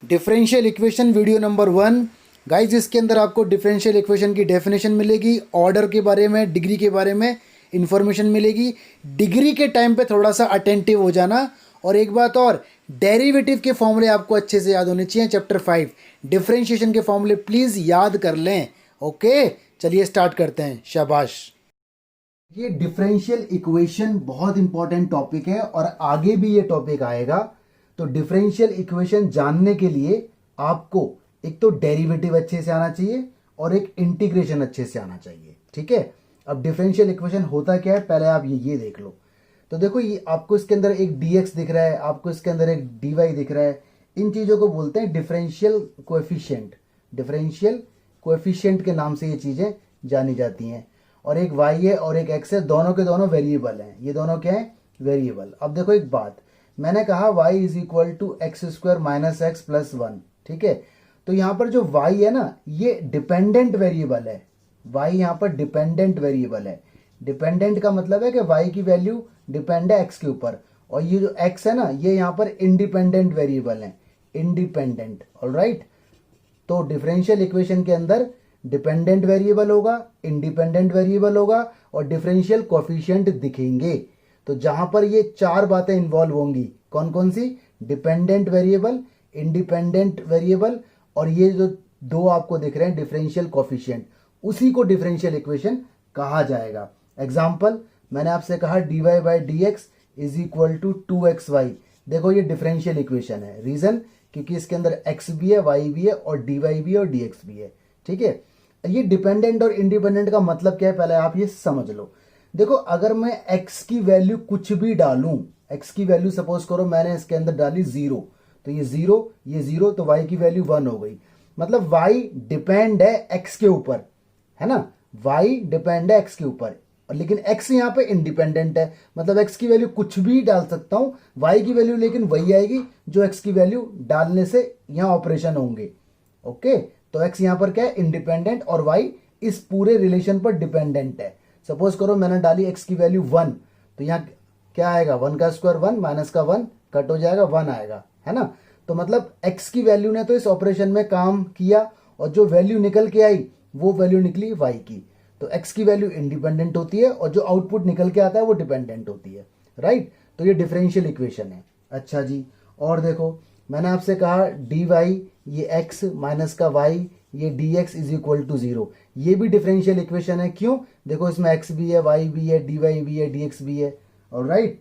Differential equation video number 1। Guys इसके अंदर आपको डिफरेंशियल इक्वेशन की डेफिनेशन मिलेगी, ऑर्डर के बारे में, डिग्री के बारे में इंफॉर्मेशन मिलेगी। डिग्री के टाइम पे थोड़ा सा अटेंटिव हो जाना। और एक बात और, डेरिवेटिव के फॉर्मूले आपको अच्छे से याद होने चाहिए। चैप्टर 5 डिफरेंशिएशन के फॉर्मूले प्लीज़ याद कर लें। ओके, चलिए स्टार्ट करते हैं। शाबाश। ये डिफरेंशियल इक्वेशन बहुत इंपॉर्टेंट टॉपिक है और आगे भी ये टॉपिक आएगा। तो डिफरेंशियल इक्वेशन जानने के लिए आपको एक तो डेरिवेटिव अच्छे से आना चाहिए और एक इंटीग्रेशन अच्छे से आना चाहिए। ठीक है, अब डिफरेंशियल इक्वेशन होता क्या है, पहले आप ये देख लो। तो देखो, ये आपको इसके अंदर एक dx दिख रहा है, आपको इसके अंदर एक dy दिख रहा है। इन चीजों को बोलते हैं डिफरेंशियल कोएफिशिएंट। डिफरेंशियल कोएफिशिएंट के नाम से ये चीजें जानी जाती हैं। और एक y है और एक x है, दोनों के दोनों वेरिएबल हैं। ये दोनों क्या है? वेरिएबल। अब देखो एक बात, मैंने कहा y is equal to x square minus x plus 1। ठीक है, तो यहां पर जो y है ना, ये डिपेंडेंट वेरिएबल है। y यहां पर डिपेंडेंट वेरिएबल है। डिपेंडेंट का मतलब है कि y की वैल्यू डिपेंड है x के ऊपर, और ये जो x है ना, ये यहां पर इंडिपेंडेंट वेरिएबल है। Independent, alright. तो डिफरेंशियल इक्वेशन के अंदर डिपेंडेंट वेरिएबल होगा, इंडिपेंडेंट वेरिएबल होगा और डिफरेंशियल कोएफिशिएंट दिखेंगे। तो जहां पर ये चार बातें इन्वॉल्व होंगी, कौन कौन सी? डिपेंडेंट वेरिएबल, इंडिपेंडेंट वेरिएबल और ये जो दो आपको दिख रहे हैं डिफरेंशियल कोएफिशिएंट, उसी को डिफरेंशियल इक्वेशन कहा जाएगा। एग्जांपल, मैंने आपसे कहा dy by d x is equal to 2xy। देखो ये डिफरेंशियल इक्वेशन है। रीजन, क्योंकि इसके अंदर x भी है, y भी है और dy भी है और dx भी है। ठीक है, ये डिपेंडेंट और इंडिपेंडेंट का मतलब क्या है, पहले आप ये समझ लो। देखो, अगर मैं x की वैल्यू कुछ भी डालूं, x की वैल्यू सपोज करो मैंने इसके अंदर डाली 0, तो ये 0, ये 0, तो y की वैल्यू 1 हो गई। मतलब y डिपेंड है x के ऊपर, है ना। y डिपेंड है x के ऊपर, लेकिन x यहाँ पे इंडिपेंडेंट है। मतलब x की वैल्यू कुछ भी डाल सकता हूं, y की वैल्यू लेकिन वही आएगी जो x की वैल्यू डालने से यहाँ ऑपरेशन होंगे। ओके, तो x यहाँ पर क्या है? इंडिपेंडेंट, और y इस पूरे रिलेशन पर डिपेंडेंट है। सपोज करो मैंने डाली x की वैल्यू 1, तो यहाँ क्या आएगा? 1 का स्क्वायर 1 माइनस का 1 कट हो जाएगा, 1 आएगा, है ना। तो मतलब x की वैल्यू ने तो इस ऑपरेशन में काम किया और जो वैल्यू निकल के आई वो वैल्यू निकली y की। तो x की वैल्यू इंडिपेंडेंट होती है और जो आउटपुट निकल के आता है वो डिपेंडेंट होती है, राइट। तो ये डिफरेंशियल इक्वेशन है। अच्छा जी, और देखो मैंने आपसे कहा dy, ये x माइनस का y, ये dx इज इक्वल टू 0। ये भी डिफरेंशियल इक्वेशन है। क्यों? देखो इसमें x भी है, y भी है, dy भी है, dx भी है, ऑलराइट।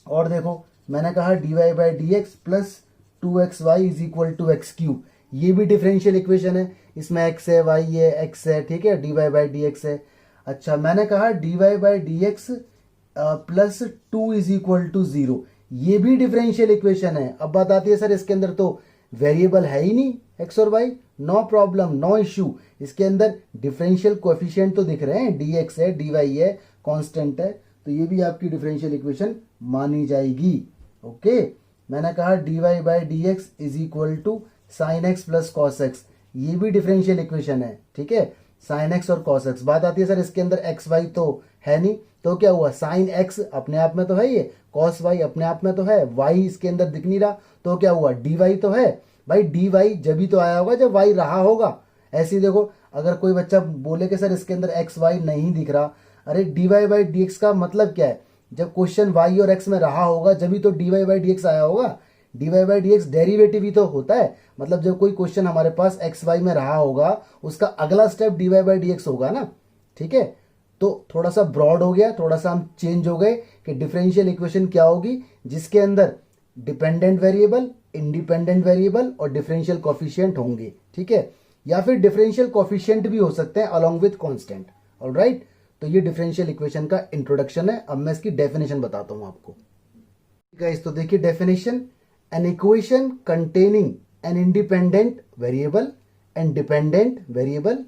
और देखो मैंने कहा dy by d x plus 2xy is equal to x cube. ये भी डिफरेंशियल इक्वेशन है। इसमें x है, y है, x है, ठीक है, dy बाई डी एक्स है। अच्छा, मैंने कहा dy by d x plus 2 is equal to 0। ये भी डिफरेंशियल इक्वेशन है। अब बात आती है सर इसके अंदर तो वेरिएबल है ही नहीं x और y। No problem, no issue. इसके अंदर डिफरेंशियल कोएफिशिएंट तो दिख रहे हैं, dx है, dy है, कांस्टेंट है, तो ये भी आपकी डिफरेंशियल इक्वेशन मानी जाएगी। ओके, मैंने कहा dy by d x is equal to sine x plus cos x. ये भी डिफरेंशियल इक्वेशन है, ठीक है, साइन एक्स और कॉस एक्स। बात आती है सर इसके अंदर एक्स वाई तो है नहीं, तो क्या हुआ? साइन एक्स अपने आप में तो है, ये कॉस वाई अपने आप में तो है, वाई इसके अंदर दिख नहीं रहा, तो क्या हुआ? डी वाई तो है। भाई डी वाई जब भी तो आया होगा जब वाई रहा होगा। ऐसे ही देखो, अगर कोई बच्चा बोले कि सर इसके अंदर एक्स वाई नहीं दिख रहा, अरे d y by d x का मतलब क्या है? जब क्वेश्चन वाई और एक्स में रहा होगा जब भी तो d y by d x आया होगा। D y by d x derivative ही तो होता है। मतलब जब कोई क्वेश्चन हमारे पास एक्स वाई में रहा होगा, उसका अगला step d y by d x होगा ना, ठीक है। तो थोड़ा सा ब्रॉड हो गया, थोड़ा सा हम चेंज हो गए कि डिफरेंशियल इक्वेशन क्या होगी जिसके अंदर डिपेंडेंट वेरिएबल, इंडिपेंडेंट वेरिएबल और डिफरेंशियल कोएफिशिएंट होंगे, ठीक है। या फिर डिफरेंशियल कोएफिशिएंट भी हो सकते हैं अलोंग विथ कांस्टेंट, ऑलराइट। तो ये डिफरेंशियल इक्वेशन का इंट्रोडक्शन है। अब मैं इसकी डेफिनेशन बताता हूं आपको। गाइस, तो देखिए definition, an equation containing an independent variable and dependent variable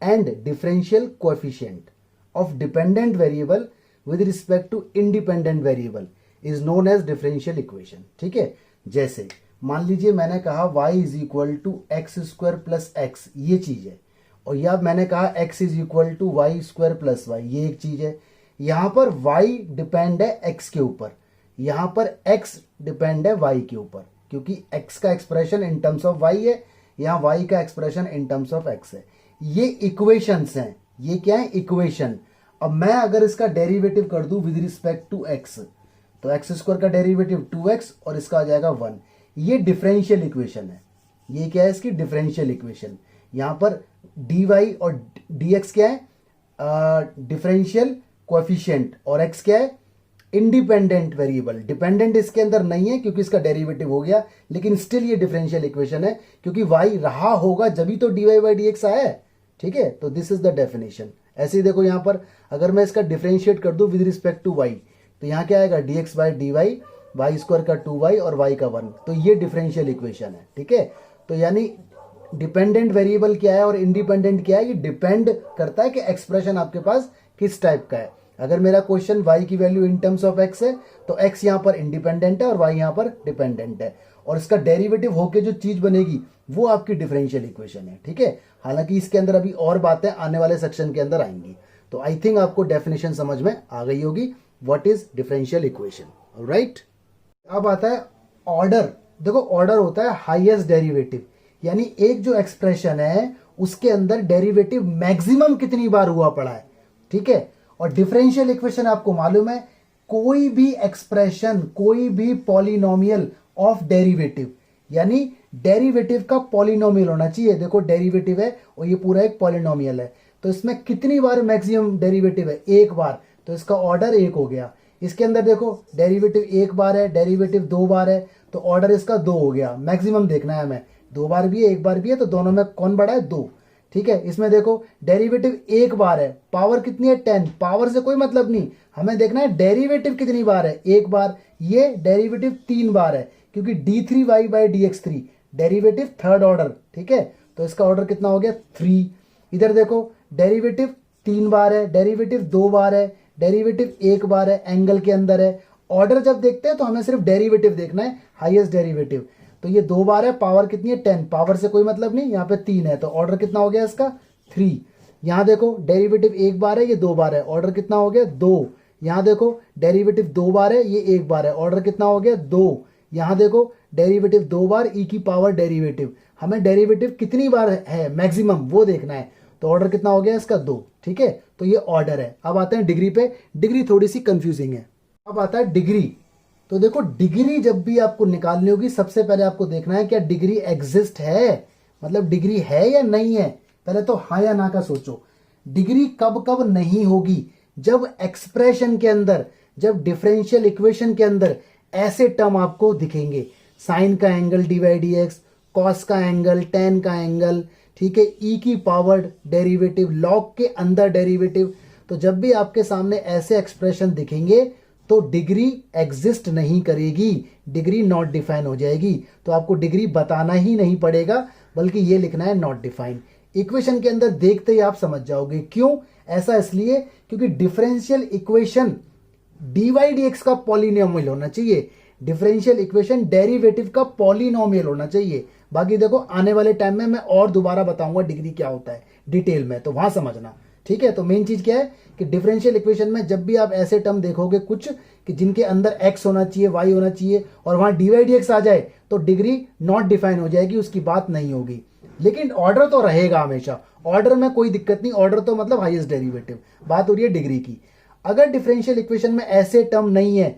and differential coefficient of dependent variable with respect to independent variable is known as differential equation। ठीक है, जैसे मान लीजिए मैंने कहा y is equal to x square plus x, ये चीज है, और या मैंने कहा x is equal to y square plus y, ये एक चीज है। यहां पर y डिपेंड है x के ऊपर, यहां पर x डिपेंड है y के ऊपर, क्योंकि x का expression in terms of y है, यहाँ y का expression in terms of x है। ये इक्वेशंस हैं, ये क्या है, इक्वेशन। अब मैं अगर इसका डेरिवेटिव कर दूं विद रिस्पेक्ट टू x, तो एक्स स्क्वायर का डेरिवेटिव 2x और इसका आ जाएगा 1। ये डिफरेंशियल इक्वेशन है। ये क्या है, इसकी डिफरेंशियल इक्वेशन। यहां पर dy और dx क्या है, डिफरेंशियल कोएफिशिएंट, और x क्या है, इंडिपेंडेंट वेरिएबल। डिपेंडेंट इसके अंदर नहीं है क्योंकि इसका डेरिवेटिव हो गया, लेकिन स्टिल ये डिफरेंशियल इक्वेशन है क्योंकि y रहा होगा जब ही तो dy बाई dx आया है। ठीक है, तो दिस इज द डेफिनेशन। ऐसे ही देखो यहां पर अगर मैं इसका डिफरेंशिएट कर दूं विद रिस्पेक्ट टू y, तो यहां क्या आएगा, dx by dy, y square का 2y और y का 1। तो ये डिफरेंशियल इक्वेशन है। ठीक है, तो यानी डिपेंडेंट वेरिएबल क्या है और इंडिपेंडेंट क्या है, ये डिपेंड करता है कि एक्सप्रेशन आपके पास किस टाइप का है। अगर मेरा क्वेश्चन y की value in terms of x है तो x यहां पर इंडिपेंडेंट है और y यहां पर डिपेंडेंट है, और इसका डेरिवेटिव होके जो चीज बनेगी वो आपकी डिफरेंशियल इक्वेशन है। ठीक है, हालांकि इसके अंदर अभी और बातें आने वाले सेक्शन के अंदर आएंगी। तो आई थिंक आपको डेफिनेशन समझ में आ गई होगी, what is differential equation. Right, अब आता है ऑर्डर। देखो ऑर्डर होता है हाईएस्ट डेरिवेटिव, यानी एक जो एक्सप्रेशन है उसके अंदर डेरिवेटिव मैक्सिमम कितनी बार हुआ पड़ा है। ठीक है, और डिफरेंशियल इक्वेशन आपको मालूम है, कोई भी एक्सप्रेशन, कोई भी पॉलिनोमियल ऑफ डेरिवेटिव, यानी डेरिवेटिव का पॉलिनोमियल होना चाहिए। देखो डेरिवेटिव है और ये पूरा एक पॉलिनोमियल है, तो इसमें कितनी बार मैक्सिमम डेरिवेटिव है, एक बार, तो इसका ऑर्डर एक हो गया। इसके अंदर देखो डेरिवेटिव एक बार है, डेरिवेटिव दो बार है, तो ऑर्डर इसका दो हो गया। मैक्सिमम देखना है हमें, दो बार भी है एक बार भी है, तो दोनों में कौन बड़ा है, दो। ठीक है, इसमें देखो डेरिवेटिव एक बार है, पावर कितनी है 10, पावर से कोई मतलब नहीं, हमें देखना है डेरिवेटिव कितनी बार है, एक बार। ये डेरिवेटिव 3 बार है क्योंकि d3y by dx3 derivative third order. ठीक है, तो इसका ऑर्डर कितना हो गया, 3। इधर देखो डेरिवेटिव 3 बार है, डेरिवेटिव 2 बार है, डेरिवेटिव 1 बार है, एंगल के अंदर है। ऑर्डर जब देखते हैं तो हमें सिर्फ डेरिवेटिव देखना है, हाईएस्ट डेरिवेटिव। तो ये 2 बार है, पावर कितनी है 10, पावर से कोई मतलब नहीं, यहाँ पे 3 है, तो ऑर्डर कितना हो गया इसका, 3। यहाँ देखो डेरिवेटिव 1 बार है, ये 2 बार है, ऑर्डर कितना हो गया, 2। यहाँ देखो डेरिवेटिव 2 बार है, ये 1 बार है, ऑर्डर कितना हो गया, 2। यहाँ देखो डेरिवेटिव 2 बार, ई की पावर डेरिवेटिव, हमें डेरिवेटिव कितनी बार है मैक्सिमम वो देखना है, तो ऑर्डर कितना हो गया इसका, 2। ठीक है, तो ये ऑर्डर है। अब आते हैं डिग्री पे। डिग्री थोड़ी सी कंफ्यूजिंग है। अब आता है डिग्री। तो देखो डिग्री जब भी आपको निकालनी होगी, सबसे पहले आपको देखना है क्या डिग्री एग्जिस्ट है, मतलब डिग्री है या नहीं है। पहले तो हाँ या ना का सोचो। डिग्री कब कब नहीं होगी, जब एक्सप्रेशन के अंदर, जब डिफरेंशियल इक्वेशन के अंदर ऐसे टर्म आपको दिखेंगे, साइन का angle D by d x, cos का एंगल, टेन का एंगल, ठीक है, ई की पावर डेरिवेटिव, लॉग के अंदर डेरिवेटिव। तो जब भी आपके सामने ऐसे एक्सप्रेशन दिखेंगे तो डिग्री एग्जिस्ट नहीं करेगी, डिग्री नॉट डिफाइन हो जाएगी। तो आपको डिग्री बताना ही नहीं पड़ेगा, बल्कि ये लिखना है नॉट डिफाइन। इक्वेशन के अंदर देखते ही आप समझ जाओगे। क्यों ऐसा, इसलिए क्योंकि डिफरेंशियल इक्वेशन dy dx का पॉलिनोमियल होना चाहिए, डिफरेंशियल इक्वेशन डेरिवेटिव का पॉलिनोमियल होना चाहिए। बाकी देखो आने वाले टाइम में मैं और दोबारा बताऊंगा डिग्री क्या होता है डिटेल में, तो वहां समझना। ठीक है, तो मेन चीज क्या है कि डिफरेंशियल इक्वेशन में जब भी आप ऐसे टर्म देखोगे कुछ कि जिनके अंदर x होना चाहिए, y होना चाहिए, और वहां dy dx आ जाए, तो डिग्री नॉट डिफाइन हो जाएगी, उसकी बात नहीं होगी। लेकिन ऑर्डर तो रहेगा हमेशा, ऑर्डर में कोई दिक्कत नहीं, ऑर्डर तो मतलब हाईएस्ट डेरिवेटिव। बात हो रही है डिग्री की। अगर डिफरेंशियल इक्वेशन में ऐसे टर्म नहीं है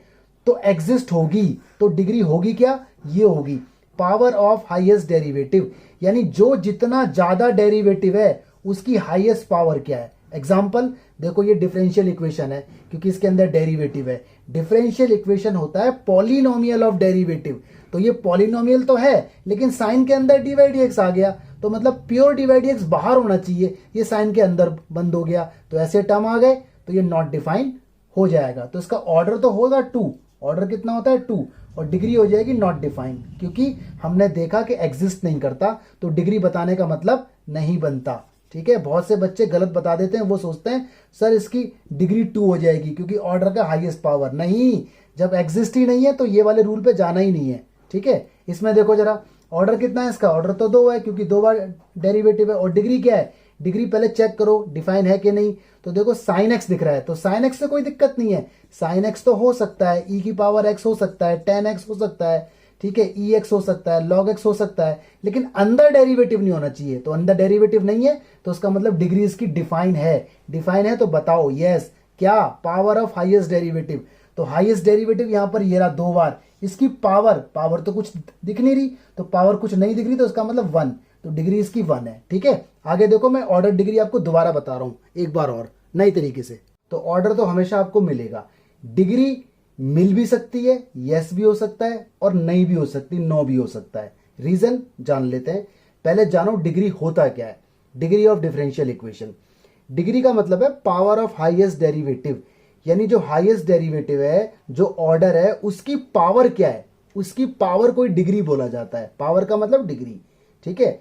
तो एग्जिस्ट होगी, तो डिग्री होगी क्या, ये होगी पावर ऑफ हाईएस्ट डेरिवेटिव, यानी जो जितना ज्यादा डेरिवेटिव है उसकी हाईएस्ट पावर क्या है। एग्जाम्पल देखो, ये डिफरेंशियल इक्वेशन है क्योंकि इसके अंदर डेरिवेटिव है। डिफरेंशियल इक्वेशन होता है पॉलिनोमियल ऑफ डेरिवेटिव, तो ये पॉलिनोमियल तो है लेकिन साइन के अंदर डी बाई डी एक्स आ गया, तो मतलब pure D by d x बाहर होना चाहिए, ये साइन के अंदर बंद हो गया, तो ऐसे टर्म आ गए तो ये नॉट डिफाइन हो जाएगा। तो इसका ऑर्डर तो होगा 2, ऑर्डर कितना होता है 2, और डिग्री हो जाएगी नॉट डिफाइन, क्योंकि हमने देखा कि एग्जिस्ट नहीं करता, तो डिग्री बताने का मतलब नहीं बनता। ठीक है, बहुत से बच्चे गलत बता देते हैं, वो सोचते हैं सर इसकी डिग्री 2 हो जाएगी क्योंकि ऑर्डर का हाईएस्ट पावर। नहीं, जब एग्जिस्ट ही नहीं है तो ये वाले रूल पे जाना ही नहीं है। ठीक है, इसमें देखो जरा ऑर्डर कितना है इसका, ऑर्डर तो 2 है क्योंकि 2 बार डेरिवेटिव है, और डिग्री क्या है, डिग्री पहले चेक करो डिफाइन है कि नहीं। तो देखो साइन एक्स दिख रहा है, तो साइन एक्स से कोई दिक्कत नहीं है, साइन एक्स तो हो सकता है, ई की पावर एक्स हो सकता है, टेन एक्स हो सकता है, ठीक है, ई एक्स हो सकता है, लॉग एक्स हो सकता है, लेकिन अंदर डेरिवेटिव नहीं होना चाहिए। तो अंदर डेरिवेटिव नहीं है तो उसका मतलब डिग्री इसकी डिफाइन है। डिफाइन है तो बताओ यस, क्या पावर ऑफ हाईएस्ट डेरिवेटिव। तो हाईएस्ट डेरिवेटिव यहां पर ये रहा 2 बार, इसकी पावर तो कुछ दिख नहीं रही, तो पावर कुछ नहीं दिख रही तो उसका मतलब 1, तो डिग्री इसकी 1 है। ठीक है, आगे देखो मैं ऑर्डर डिग्री आपको दोबारा बता रहा हूं एक बार और नई तरीके से। तो ऑर्डर तो हमेशा आपको मिलेगा, डिग्री मिल भी सकती है, यस भी हो सकता है और नहीं भी हो सकती, नो भी हो सकता है। रीजन जान लेते हैं। पहले जानो डिग्री होता क्या है। Degree of differential equation, degree का मतलब है पावर ऑफ हाईएस्ट डेरिवेटिव, यानी जो हाईएस्ट डेरिवेटिव है, जो ऑर्डर है, उसकी पावर क्या है, उसकी पावर को डिग्री बोला जाता है। पावर का मतलब डिग्री। ठीक है,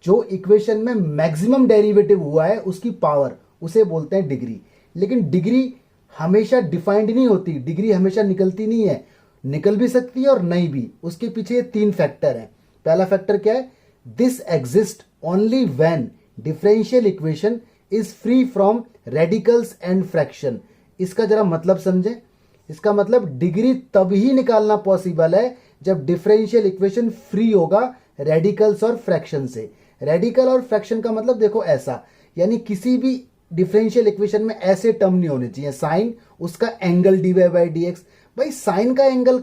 जो इक्वेशन में मैक्सिमम डेरिवेटिव हुआ है उसकी पावर, उसे बोलते हैं डिग्री। लेकिन डिग्री हमेशा डिफाइंड नहीं होती, डिग्री हमेशा निकलती नहीं है, निकल भी सकती है और नहीं भी। उसके पीछे 3 फैक्टर हैं। पहला फैक्टर क्या है, this exist only when differential equation is free from radicals and fraction. इसका जरा मतलब समझें। इसका मतलब डिग्री तभी निकालना पॉसिबल है जब डिफरेंशियल इक्वेशन फ्री होगा रेडिकल्स और फ्रैक्शन से। रेडिकल और फ्रैक्शन का मतलब देखो ऐसा, यानी किसी भी डिफरेंशियल इक्वेशन में ऐसे टर्म नहीं होने चाहिए, साइन उसका angle dy by d x. भाई साइन का angle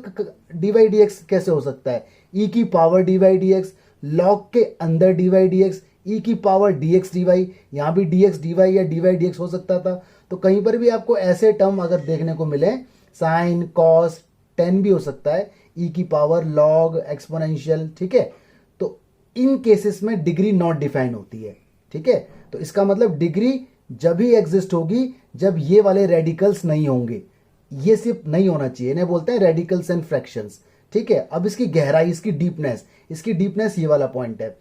dy by d x कैसे हो सकता है, e की power dy by d x, log के अंदर dy by d x, e की पावर dx dy, यहां भी dx dy या dy बाई डी एक्स हो सकता था। तो कहीं पर भी आपको ऐसे टर्म अगर देखने को मिले, साइन कॉस टेन भी हो सकता है, e की पावर लॉग एक्सपोनेंशियल। ठीक है, तो इन केसेस में डिग्री नॉट डिफाइन होती है। ठीक है, तो इसका मतलब डिग्री जब ही एग्जिस्ट होगी जब ये वाले रेडिकल्स नहीं होंगे। ये सिर्फ नहीं होना चाहिए, इन्हें बोलते हैं रेडिकल्स एंड फ्रैक्शंस। ठीक है, अब इसकी गहराई, इसकी डीपनेस ये वाला पॉइंट है।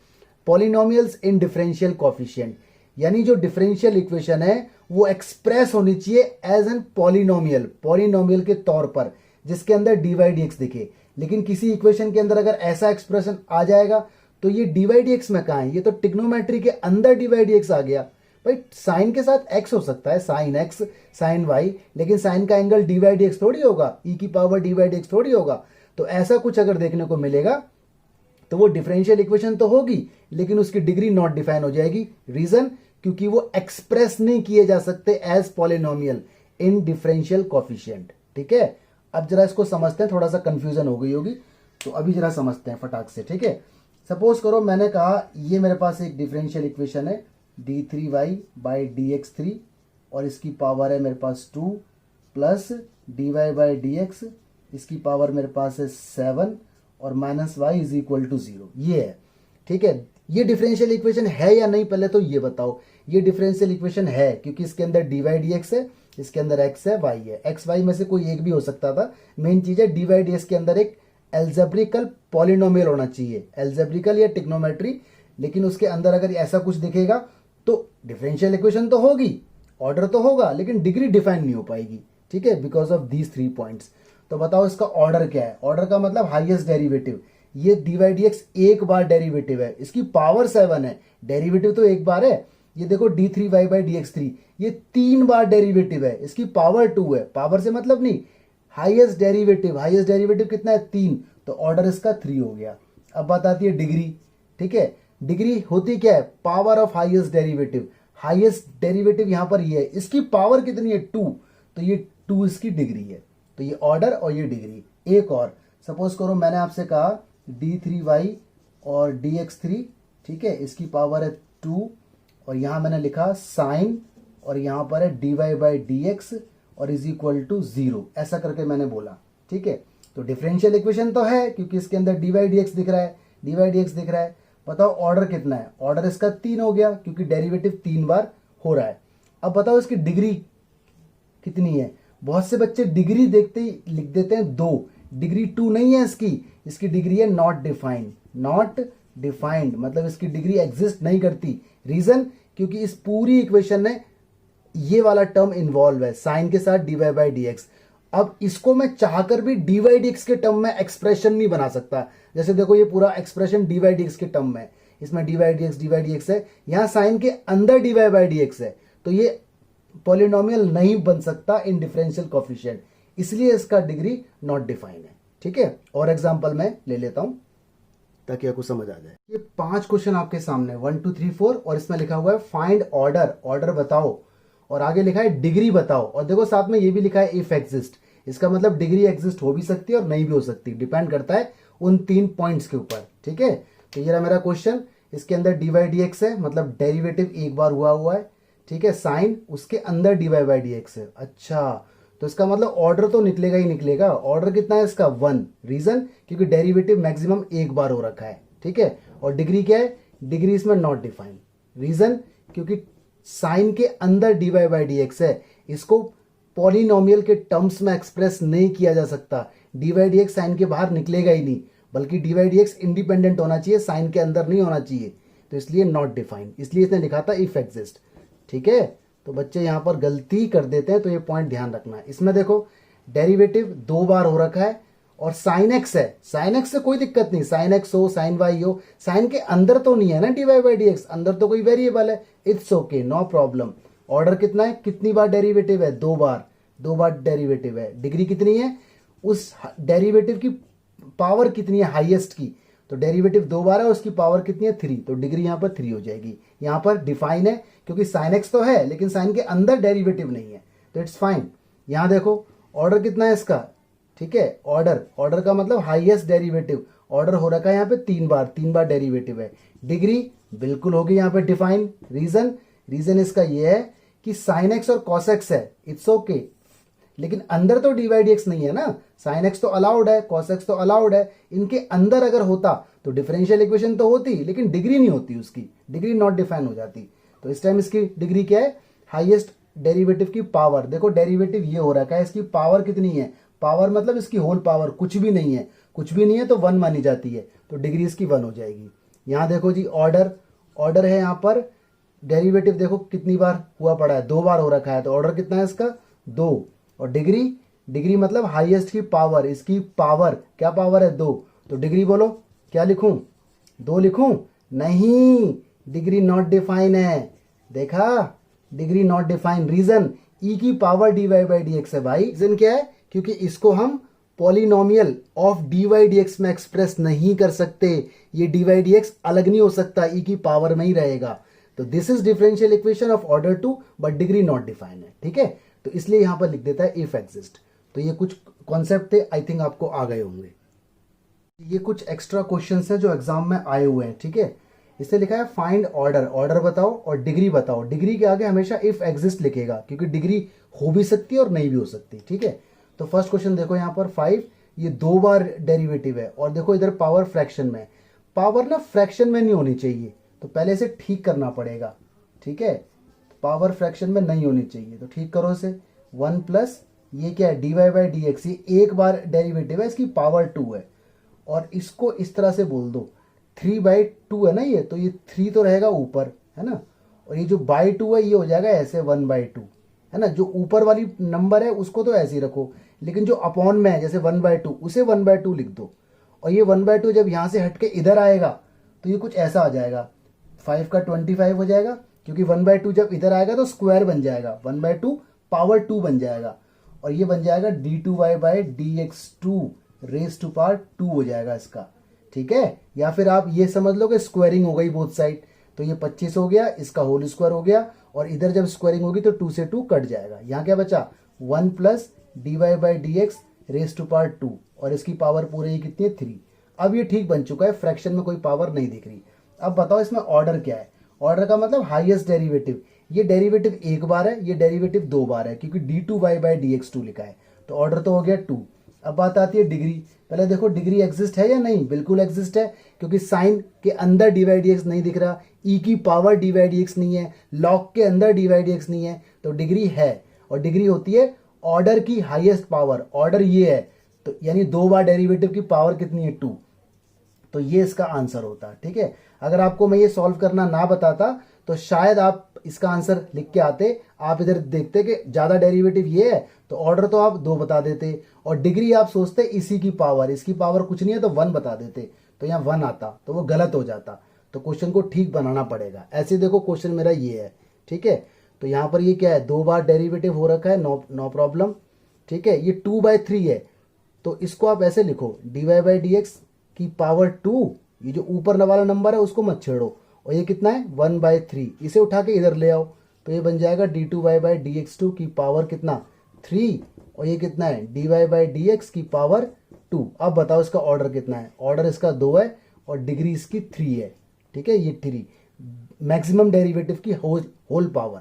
पॉलिनोमियल्स इन डिफरेंशियल कोएफिशिएंट, यानी जो डिफरेंशियल इक्वेशन है वो एक्सप्रेस होनी चाहिए एज एन पॉलिनोमियल के तौर पर, जिसके अंदर डी बाई डी एक्स दिखे। लेकिन किसी इक्वेशन के अंदर अगर ऐसा एक्सप्रेशन आ जाएगा तो ये डी बाई डी एक्स में कहां है, ये तो ट्रिग्नोमेट्री के अंदर डी बाई डी एक्स आ गया। भाई साइन के साथ एक्स हो सकता है, साइन एक्स साइन वाई, लेकिन साइन का angle D by d x थोड़ी होगा, ई की power D by d x थोड़ी होगा। तो ऐसा कुछ अगर देखने को मिलेगा तो वो डिफरेंशियल इक्वेशन तो होगी लेकिन उसकी डिग्री नॉट डिफाइन हो जाएगी। रीजन, क्योंकि वो एक्सप्रेस नहीं किए जा सकते as polynomial in differential coefficient. ठीक है, अब जरा इसको समझते हैं, थोड़ा सा कंफ्यूजन हो गई होगी तो अभी जरा समझते हैं फटाक से। ठीक है, सपोज करो मैंने कहा ये मेरे पास एक डिफरेंशियल इक्वेशन है d3y बाई dx3 और इसकी पावर है मेरे पास 2 प्लस dy बाई dx, इसकी पावर मेरे पास है 7 और minus y is equal to 0। ये है। ठीक है, ये डिफरेंशियल इक्वेशन है या नहीं, पहले तो ये बताओ। ये डिफरेंशियल इक्वेशन है क्योंकि इसके अंदर dy dx है, इसके अंदर x है, y है। x y में से कोई एक भी हो सकता था। मेन चीज है dy dx के अंदर एक एल्जेब्रिकल पॉलिनोमियल होना चाहिए, एल्जेब्रिकल या ट्रिग्नोमेट्री। लेकिन उसके अंदर अगर ऐसा कुछ दिखेगा तो डिफरेंशियल इक्वेशन तो होगी, ऑर्डर तो होगा, लेकिन डिग्री डिफाइन नहीं हो पाएगी। ठीक है, बिकॉज ऑफ दीज 3 पॉइंट्स। तो बताओ इसका ऑर्डर क्या है। ऑर्डर का मतलब हाईएस्ट डेरिवेटिव। ये डी बाई डी एक्स एक बार डेरिवेटिव है, इसकी पावर 7 है, डेरिवेटिव तो एक बार है। ये देखो d3y बाई dx3, ये 3 बार डेरिवेटिव है, इसकी पावर 2 है। पावर से मतलब नहीं, हाईएस्ट डेरिवेटिव कितना है 3, तो ऑर्डर इसका 3 हो गया। अब बात आती है डिग्री। ठीक है, डिग्री होती क्या है, power of highest derivative. Highest derivative यहां पर ये है, इसकी पावर कितनी है 2, तो ये 2 इसकी डिग्री है। तो ये ऑर्डर और ये डिग्री। एक और सपोज करो मैंने आपसे कहा d3y और dx3, ठीक है, इसकी पावर है 2 और यहां मैंने लिखा साइन और यहां पर है dy बाई dx और इज इक्वल टू 0, ऐसा करके मैंने बोला। ठीक है, तो डिफरेंशियल इक्वेशन तो है क्योंकि इसके अंदर dy dx दिख रहा है, dy dx दिख रहा है। बताओ ऑर्डर कितना है, ऑर्डर इसका 3 हो गया क्योंकि डेरिवेटिव 3 बार हो रहा है। अब बताओ इसकी डिग्री कितनी है। बहुत से बच्चे डिग्री देखते ही लिख देते हैं 2, डिग्री 2 नहीं है इसकी डिग्री है नॉट डिफाइंड, मतलब इसकी डिग्री एग्जिस्ट नहीं करती। रीजन, क्योंकि इस पूरी इक्वेशन में ये वाला टर्म इन्वॉल्व है, साइन के साथ dy बाई dx। अब इसको मैं चाहकर भी dy dx के टर्म में एक्सप्रेशन नहीं बना सकता। जैसे देखो ये पूरा एक्सप्रेशन dy dx के टर्म में, इसमें dy dx है, यहां साइन के अंदर dy बाई dx है, तो ये पॉलिनोमियल नहीं बन सकता इन डिफरेंशियल कोएफिशिएंट, इसलिए इसका डिग्री नॉट डिफाइन है। ठीक है, और एग्जाम्पल मैं ले लेता हूं ताकि आपको समझ आ जाए। ये 5 क्वेश्चन आपके सामने 1 2 3 4 और इसमें लिखा हुआ है फाइंड ऑर्डर, ऑर्डर बताओ, और आगे लिखा है डिग्री बताओ, और देखो साथ में ये भी लिखा है इफ एग्जिस्ट। इसका मतलब डिग्री एग्जिस्ट हो भी सकती है और नहीं भी हो सकती, डिपेंड करता है उन 3 पॉइंट्स के ऊपर। ठीक है, तो ये रहा मेरा क्वेश्चन। इसके अंदर dy dx है, मतलब डेरिवेटिव एक बार हुआ है। ठीक है, साइन उसके अंदर dy dx है। अच्छा, तो इसका मतलब ऑर्डर तो निकलेगा ही निकलेगा। ऑर्डर कितना है इसका 1, रीजन क्योंकि डेरिवेटिव मैक्सिमम एक बार हो रखा है। ठीक है, और डिग्री क्या है, डिग्री इसमें नॉट डिफाइंड, रीजन क्योंकि साइन के अंदर dy dx है, इसको पॉलिनोमियल के टर्म्स में एक्सप्रेस नहीं किया जा सकता। dy dx साइन के बाहर निकलेगा ही नहीं, बल्कि dy dx इंडिपेंडेंट होना चाहिए, साइन के अंदर नहीं होना चाहिए, तो इसलिए नॉट डिफाइंड, इसलिए इसने लिखा था इफ एग्जिस्ट। ठीक है, तो बच्चे यहां पर गलती कर देते हैं, तो ये पॉइंट ध्यान रखना है। इसमें देखो डेरिवेटिव 2 बार हो रखा है और साइन एक्स है, साइन एक्स से कोई दिक्कत नहीं, साइन एक्स हो साइन वाई हो, साइन के अंदर तो नहीं है ना dy dx, अंदर तो कोई वेरिएबल है, it's okay, no problem. Order कितना है, कितनी बार डेरिवेटिव है, 2 बार, 2 बार डेरिवेटिव है। डिग्री कितनी है, उस डेरिवेटिव की पावर कितनी है हाईएस्ट की, तो डेरिवेटिव 2 बार है, उसकी पावर कितनी है 3, तो डिग्री यहां पर 3 हो जाएगी। यहां पर डिफाइन है क्योंकि साइन एक्स तो है लेकिन साइन के अंदर डेरिवेटिव नहीं है, तो इट्स फाइन। यहां देखो ऑर्डर कितना है इसका, ठीक है, ऑर्डर, ऑर्डर का मतलब हाईएस्ट डेरिवेटिव, ऑर्डर हो रखा है यहाँ पे 3 बार, 3 बार डेरिवेटिव है। डिग्री बिल्कुल होगी यहाँ पे डिफाइन, रीजन, रीजन इसका ये है कि साइन एक्स और कॉस एक्स है, इट्स ओके, लेकिन अंदर तो dy dx नहीं है ना, साइन एक्स तो अलाउड है, कॉस एक्स तो अलाउड है, इनके अंदर अगर होता तो डिफरेंशियल इक्वेशन तो होती, लेकिन डिग्री नहीं होती, उसकी डिग्री नॉट डिफाइन हो जाती। तो इस टाइम इसकी डिग्री क्या है, हाईएस्ट डेरिवेटिव की पावर। देखो डेरिवेटिव ये हो रखा है, इसकी पावर कितनी है, पावर मतलब इसकी होल पावर, कुछ भी नहीं है, कुछ भी नहीं है तो 1 मानी जाती है, तो डिग्री इसकी 1 हो जाएगी। यहां देखो जी ऑर्डर, ऑर्डर है यहाँ पर, डेरिवेटिव देखो कितनी बार हुआ पड़ा है, 2 बार हो रखा है, तो ऑर्डर कितना है इसका 2, और डिग्री, डिग्री मतलब हाईएस्ट की पावर, इसकी पावर क्या पावर है 2, तो डिग्री बोलो क्या लिखूं, 2 लिखूं, नहीं, डिग्री नॉट डिफाइन है, देखा, डिग्री नॉट डिफाइन, रीजन ई की पावर dy dx है भाई। रीजन क्या है, क्योंकि इसको हम पॉलिनोमियल ऑफ dy dx में एक्सप्रेस नहीं कर सकते, ये dy dx अलग नहीं हो सकता, ई की पावर में ही रहेगा। तो this is differential equation of order 2 but degree not define है। ठीक है, तो इसलिए यहां पर लिख देता है इफ एग्जिस्ट। तो ये कुछ कॉन्सेप्ट थे, आई थिंक आपको आ गए होंगे। ये कुछ एक्स्ट्रा क्वेश्चंस हैं जो एग्जाम में आए हुए हैं। ठीक है, इससे लिखा है फाइंड ऑर्डर, ऑर्डर बताओ और डिग्री बताओ। डिग्री के आगे हमेशा इफ एग्जिस्ट लिखेगा क्योंकि डिग्री हो भी सकती है और नहीं भी हो सकती। ठीक है, तो फर्स्ट क्वेश्चन देखो यहाँ पर 5, ये 2 बार डेरिवेटिव है, और देखो इधर पावर फ्रैक्शन में, पावर ना फ्रैक्शन में नहीं होनी चाहिए, तो पहले से ठीक करना पड़ेगा। ठीक है, पावर फ्रैक्शन में नहीं होनी चाहिए, तो ठीक करो इसे। 1 प्लस ये क्या है dy dx, ये एक बार डेरिवेटिव है, इसकी पावर 2 है, और इसको इस तरह से बोल दो 3/2 है ना ये, तो ये 3 तो रहेगा ऊपर है ना, और ये जो बाई 2 है ये हो जाएगा ऐसे 1/2 है ना। जो ऊपर वाली नंबर है उसको तो ऐसे ही रखो, लेकिन जो अपॉन में है जैसे 1/2 उसे 1/2 लिख दो, और ये 1/2 जब यहाँ से हटके इधर आएगा तो ये कुछ ऐसा आ जाएगा, 5 का 25 हो जाएगा, क्योंकि 1/2 जब इधर आएगा तो स्क्वायर बन जाएगा, 1/2 पावर 2 बन जाएगा, और ये बन जाएगा d2y/dx2 रेज टू पावर 2 हो जाएगा इसका। ठीक है, या फिर आप ये समझ लो कि स्क्वायरिंग हो गई बोथ साइड, तो ये 25 हो गया, इसका होल स्क्वायर हो गया, और इधर जब स्क्वायरिंग होगी तो 2 से 2 कट जाएगा। यहाँ क्या बचा 1 plus dy/dx raise to power 2, और इसकी पावर पूरे कितनी है 3। अब ये ठीक बन चुका है, फ्रैक्शन में कोई पावर नहीं दिख रही। अब बताओ इसमें ऑर्डर क्या है, ऑर्डर का मतलब हाईएस्ट डेरिवेटिव, ये डेरिवेटिव एक बार है, ये डेरिवेटिव 2 बार है, क्योंकि d2y/dx2 लिखा है, तो ऑर्डर तो हो गया 2। अब बात आती है डिग्री, पहले देखो डिग्री एग्जिस्ट है या नहीं, बिल्कुल एग्जिस्ट है, क्योंकि साइन के अंदर dy dx नहीं दिख रहा, ई की पावर dy dx नहीं है, लॉग के अंदर dy dx नहीं है, तो डिग्री है, और डिग्री होती है ऑर्डर की हाईएस्ट पावर, ऑर्डर ये है, तो यानी 2 बार डेरिवेटिव की पावर कितनी है 2, तो ये इसका आंसर होता। ठीक है, अगर आपको मैं ये सॉल्व करना ना बताता तो शायद आप इसका आंसर लिख के आते, आप इधर देखते कि ज्यादा डेरिवेटिव ये है, तो ऑर्डर तो आप 2 बता देते, और डिग्री आप सोचते इसी की पावर, इसकी पावर कुछ नहीं है तो 1 बता देते, तो यहाँ 1 आता, तो वो गलत हो जाता, तो क्वेश्चन को ठीक बनाना पड़ेगा। ऐसे देखो क्वेश्चन मेरा ये है। ठीक है, तो यहाँ पर ये क्या है 2 बार डेरिवेटिव हो रखा है, नो प्रॉब्लम। ठीक है, ये 2/3 है, तो इसको आप ऐसे लिखो, dy बाई डी एक्स की पावर 2, ये जो ऊपर वाला नंबर है उसको मत छेड़ो, और ये कितना है 1/3, इसे उठा के इधर ले आओ, तो ये बन जाएगा d2y by d x two की पावर कितना 3, और ये कितना है dy बाई डी एक्स की पावर 2। अब बताओ इसका ऑर्डर कितना है, ऑर्डर इसका 2 है और डिग्री इसकी 3 है, ठीक है, ये 3 मैक्सिमम डेरिवेटिव की होल पावर।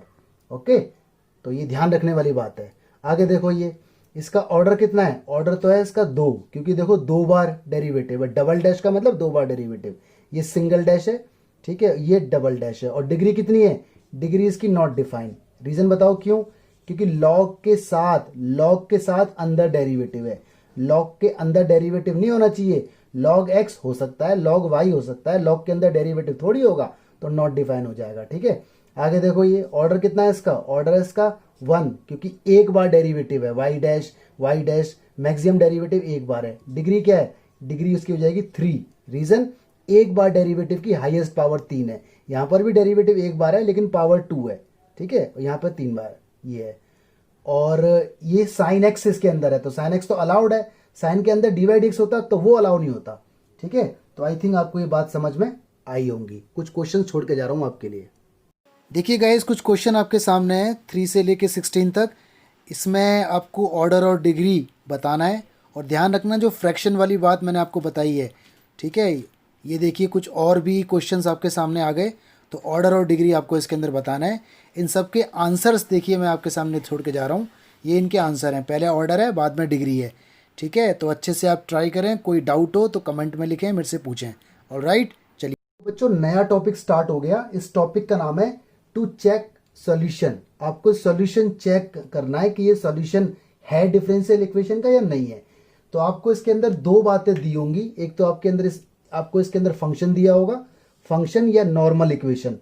ओके, तो ये ध्यान रखने वाली बात है। आगे देखो, ये इसका ऑर्डर कितना है, ऑर्डर तो है इसका 2, क्योंकि देखो 2 बार डेरिवेटिव है, डबल डैश का मतलब 2 बार डेरिवेटिव, ये सिंगल डैश है, ठीक है, ये डबल डैश है, और डिग्री कितनी है, डिग्री इसकी नॉट डिफाइंड। रीजन बताओ क्यों, क्योंकि लॉग के साथ अंदर डेरिवेटिव है, लॉग के अंदर डेरिवेटिव नहीं होना चाहिए, लॉग एक्स हो सकता है, लॉग वाई हो सकता है, लॉग के अंदर डेरिवेटिव थोड़ी होगा, तो नॉट डिफाइन हो जाएगा, ठीक है। आगे देखो, ये ऑर्डर कितना है इसका, ऑर्डर है इसका 1, क्योंकि एक बार डेरिवेटिव है, वाई डैश मैक्सिमम डेरिवेटिव एक बार है। डिग्री क्या है, डिग्री उसकी हो जाएगी 3, रीजन एक बार डेरिवेटिव की हाईएस्ट पावर 3 है, यहां पर भी डेरिवेटिव एक बार है लेकिन पावर 2 है, ठीक है, यहां पर 3 बार ये है, और ये साइन एक्स इसके अंदर है, तो साइन एक्स तो अलाउड है, साइन के अंदर डिवाइड एक्स होता तो वो अलाउ नहीं होता, ठीक है। तो आई थिंक आपको ये बात समझ में आई होंगी। कुछ क्वेश्चन छोड़ के जा रहा हूं आपके लिए। देखिए गाइस, कुछ क्वेश्चन आपके सामने है 3 से लेके 16 तक, इसमें आपको ऑर्डर और डिग्री बताना है, और ध्यान रखना जो फ्रैक्शन वाली बात मैंने आपको बताई है, ठीक है। ये देखिए कुछ और भी क्वेश्चंस आपके सामने आ गए, तो ऑर्डर और डिग्री आपको इसके अंदर बताना है। इन सब के आंसर्स देखिए मैं आपके सामने छोड़ के जा रहा हूँ, ये इनके आंसर हैं, पहले ऑर्डर है बाद में डिग्री है, ठीक है। तो अच्छे से आप ट्राई करें, कोई डाउट हो तो कमेंट में लिखें, मेरे से पूछें। ऑलराइट, चलिए बच्चों, नया टॉपिक स्टार्ट हो गया। इस टॉपिक का नाम है टू चेक सॉल्यूशन। आपको सॉल्यूशन चेक करना है कि ये सॉल्यूशन है डिफरेंशियल इक्वेशन का या नहीं है। तो आपको इसके अंदर 2 बातें दी होंगी, एक तो आपको इसके अंदर फंक्शन दिया होगा, फंक्शन या नॉर्मल इक्वेशन,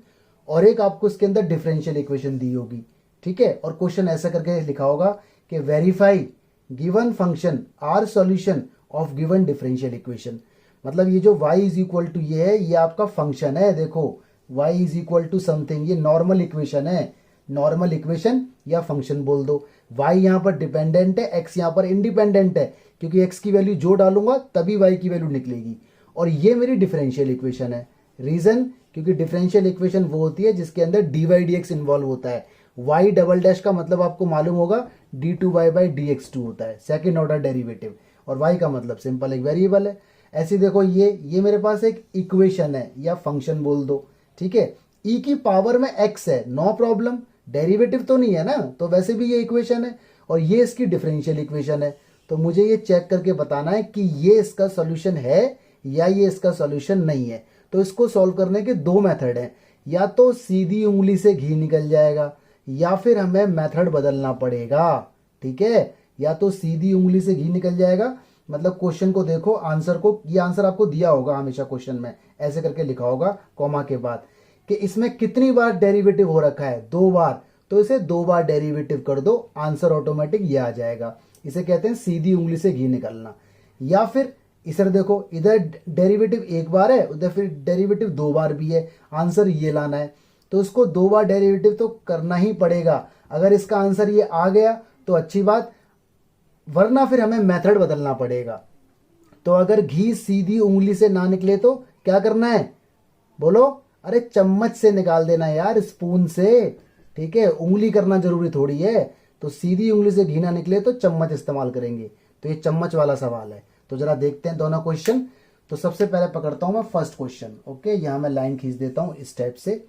और एक आपको इसके अंदर डिफरेंशियल इक्वेशन दी होगी, ठीक है। और क्वेश्चन ऐसा करके लिखा होगा कि verify given function are solution of given differential equation. मतलब ये जो y इज इक्वल टू ये है, ये आपका फंक्शन है, देखो y is equal to something, ये नॉर्मल इक्वेशन है, नॉर्मल इक्वेशन या फंक्शन बोल दो। y यहाँ पर डिपेंडेंट है, x यहाँ पर इंडिपेंडेंट है, क्योंकि x की वैल्यू जो डालूंगा तभी y की वैल्यू निकलेगी, और ये मेरी डिफरेंशियल इक्वेशन है। रीजन, क्योंकि डिफरेंशियल इक्वेशन वो होती है जिसके अंदर dy dx इन्वॉल्व होता है। y डबल डैश का मतलब आपको मालूम होगा d2y बाई dx2 होता है, सेकेंड ऑर्डर डेरिवेटिव, और y का मतलब सिंपल एक वेरिएबल है। ऐसे देखो, ये मेरे पास एक इक्वेशन है या फंक्शन बोल दो, ठीक है। e की पावर में x है, नो प्रॉब्लम, डेरिवेटिव तो नहीं है ना, तो वैसे भी ये इक्वेशन है, और ये इसकी डिफरेंशियल इक्वेशन है। तो मुझे ये चेक करके बताना है कि ये इसका सॉल्यूशन है या ये इसका सॉल्यूशन नहीं है। तो इसको सॉल्व करने के 2 मेथड हैं, या तो सीधी उंगली से घी निकल जाएगा, या फिर हमें मेथड बदलना पड़ेगा, ठीक है। या तो सीधी उंगली से घी निकल जाएगा, मतलब क्वेश्चन को देखो, आंसर को, ये आंसर आपको दिया होगा हमेशा क्वेश्चन में, ऐसे करके लिखा होगा कॉमा के बाद कि इसमें कितनी बार डेरिवेटिव हो रखा है, 2 बार, तो इसे 2 बार डेरिवेटिव कर दो, आंसर ऑटोमेटिक ये आ जाएगा। इसे कहते हैं सीधी उंगली से घी निकलना। या फिर इधर देखो, इधर डेरिवेटिव 1 बार है, उधर फिर डेरिवेटिव 2 बार भी है, आंसर ये लाना है, तो इसको 2 बार डेरिवेटिव तो करना ही पड़ेगा। अगर इसका आंसर ये आ गया तो अच्छी बात, वरना फिर हमें मेथड बदलना पड़ेगा। तो अगर घी सीधी उंगली से ना निकले तो क्या करना है, बोलो, अरे चम्मच से निकाल देना यार, स्पून से, ठीक है, उंगली करना जरूरी थोड़ी है। तो सीधी उंगली से घी ना निकले तो चम्मच इस्तेमाल करेंगे, तो ये चम्मच वाला सवाल है। तो जरा देखते हैं दोनों क्वेश्चन। तो सबसे पहले पकड़ता हूं मैं फर्स्ट क्वेश्चन, ओके, यहां मैं लाइन खींच देता हूं इस टाइप से।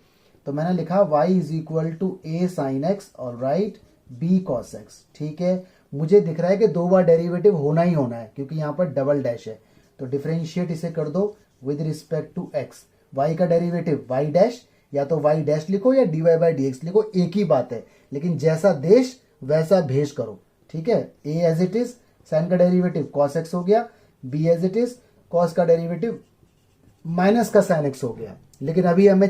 तो मैंने लिखा y is equal to a sine x और राइट b कॉस एक्स, ठीक है। मुझे दिख रहा है कि 2 बार डेरिवेटिव होना ही होना है, क्योंकि यहाँ पर डबल डैश है, तो डिफरेंशिएट इसे कर दो with respect to x। y का डेरिवेटिव y डैश, या तो y डैश लिखो या dy बाई dx लिखो, एक ही बात है, लेकिन जैसा देश वैसा भेष करो, ठीक है। a as it is, sine का डेरिवेटिव कॉस एक्स हो गया, b as it is, cos का डेरिवेटिव माइनस का साइन एक्स हो गया। लेकिन अभी हमें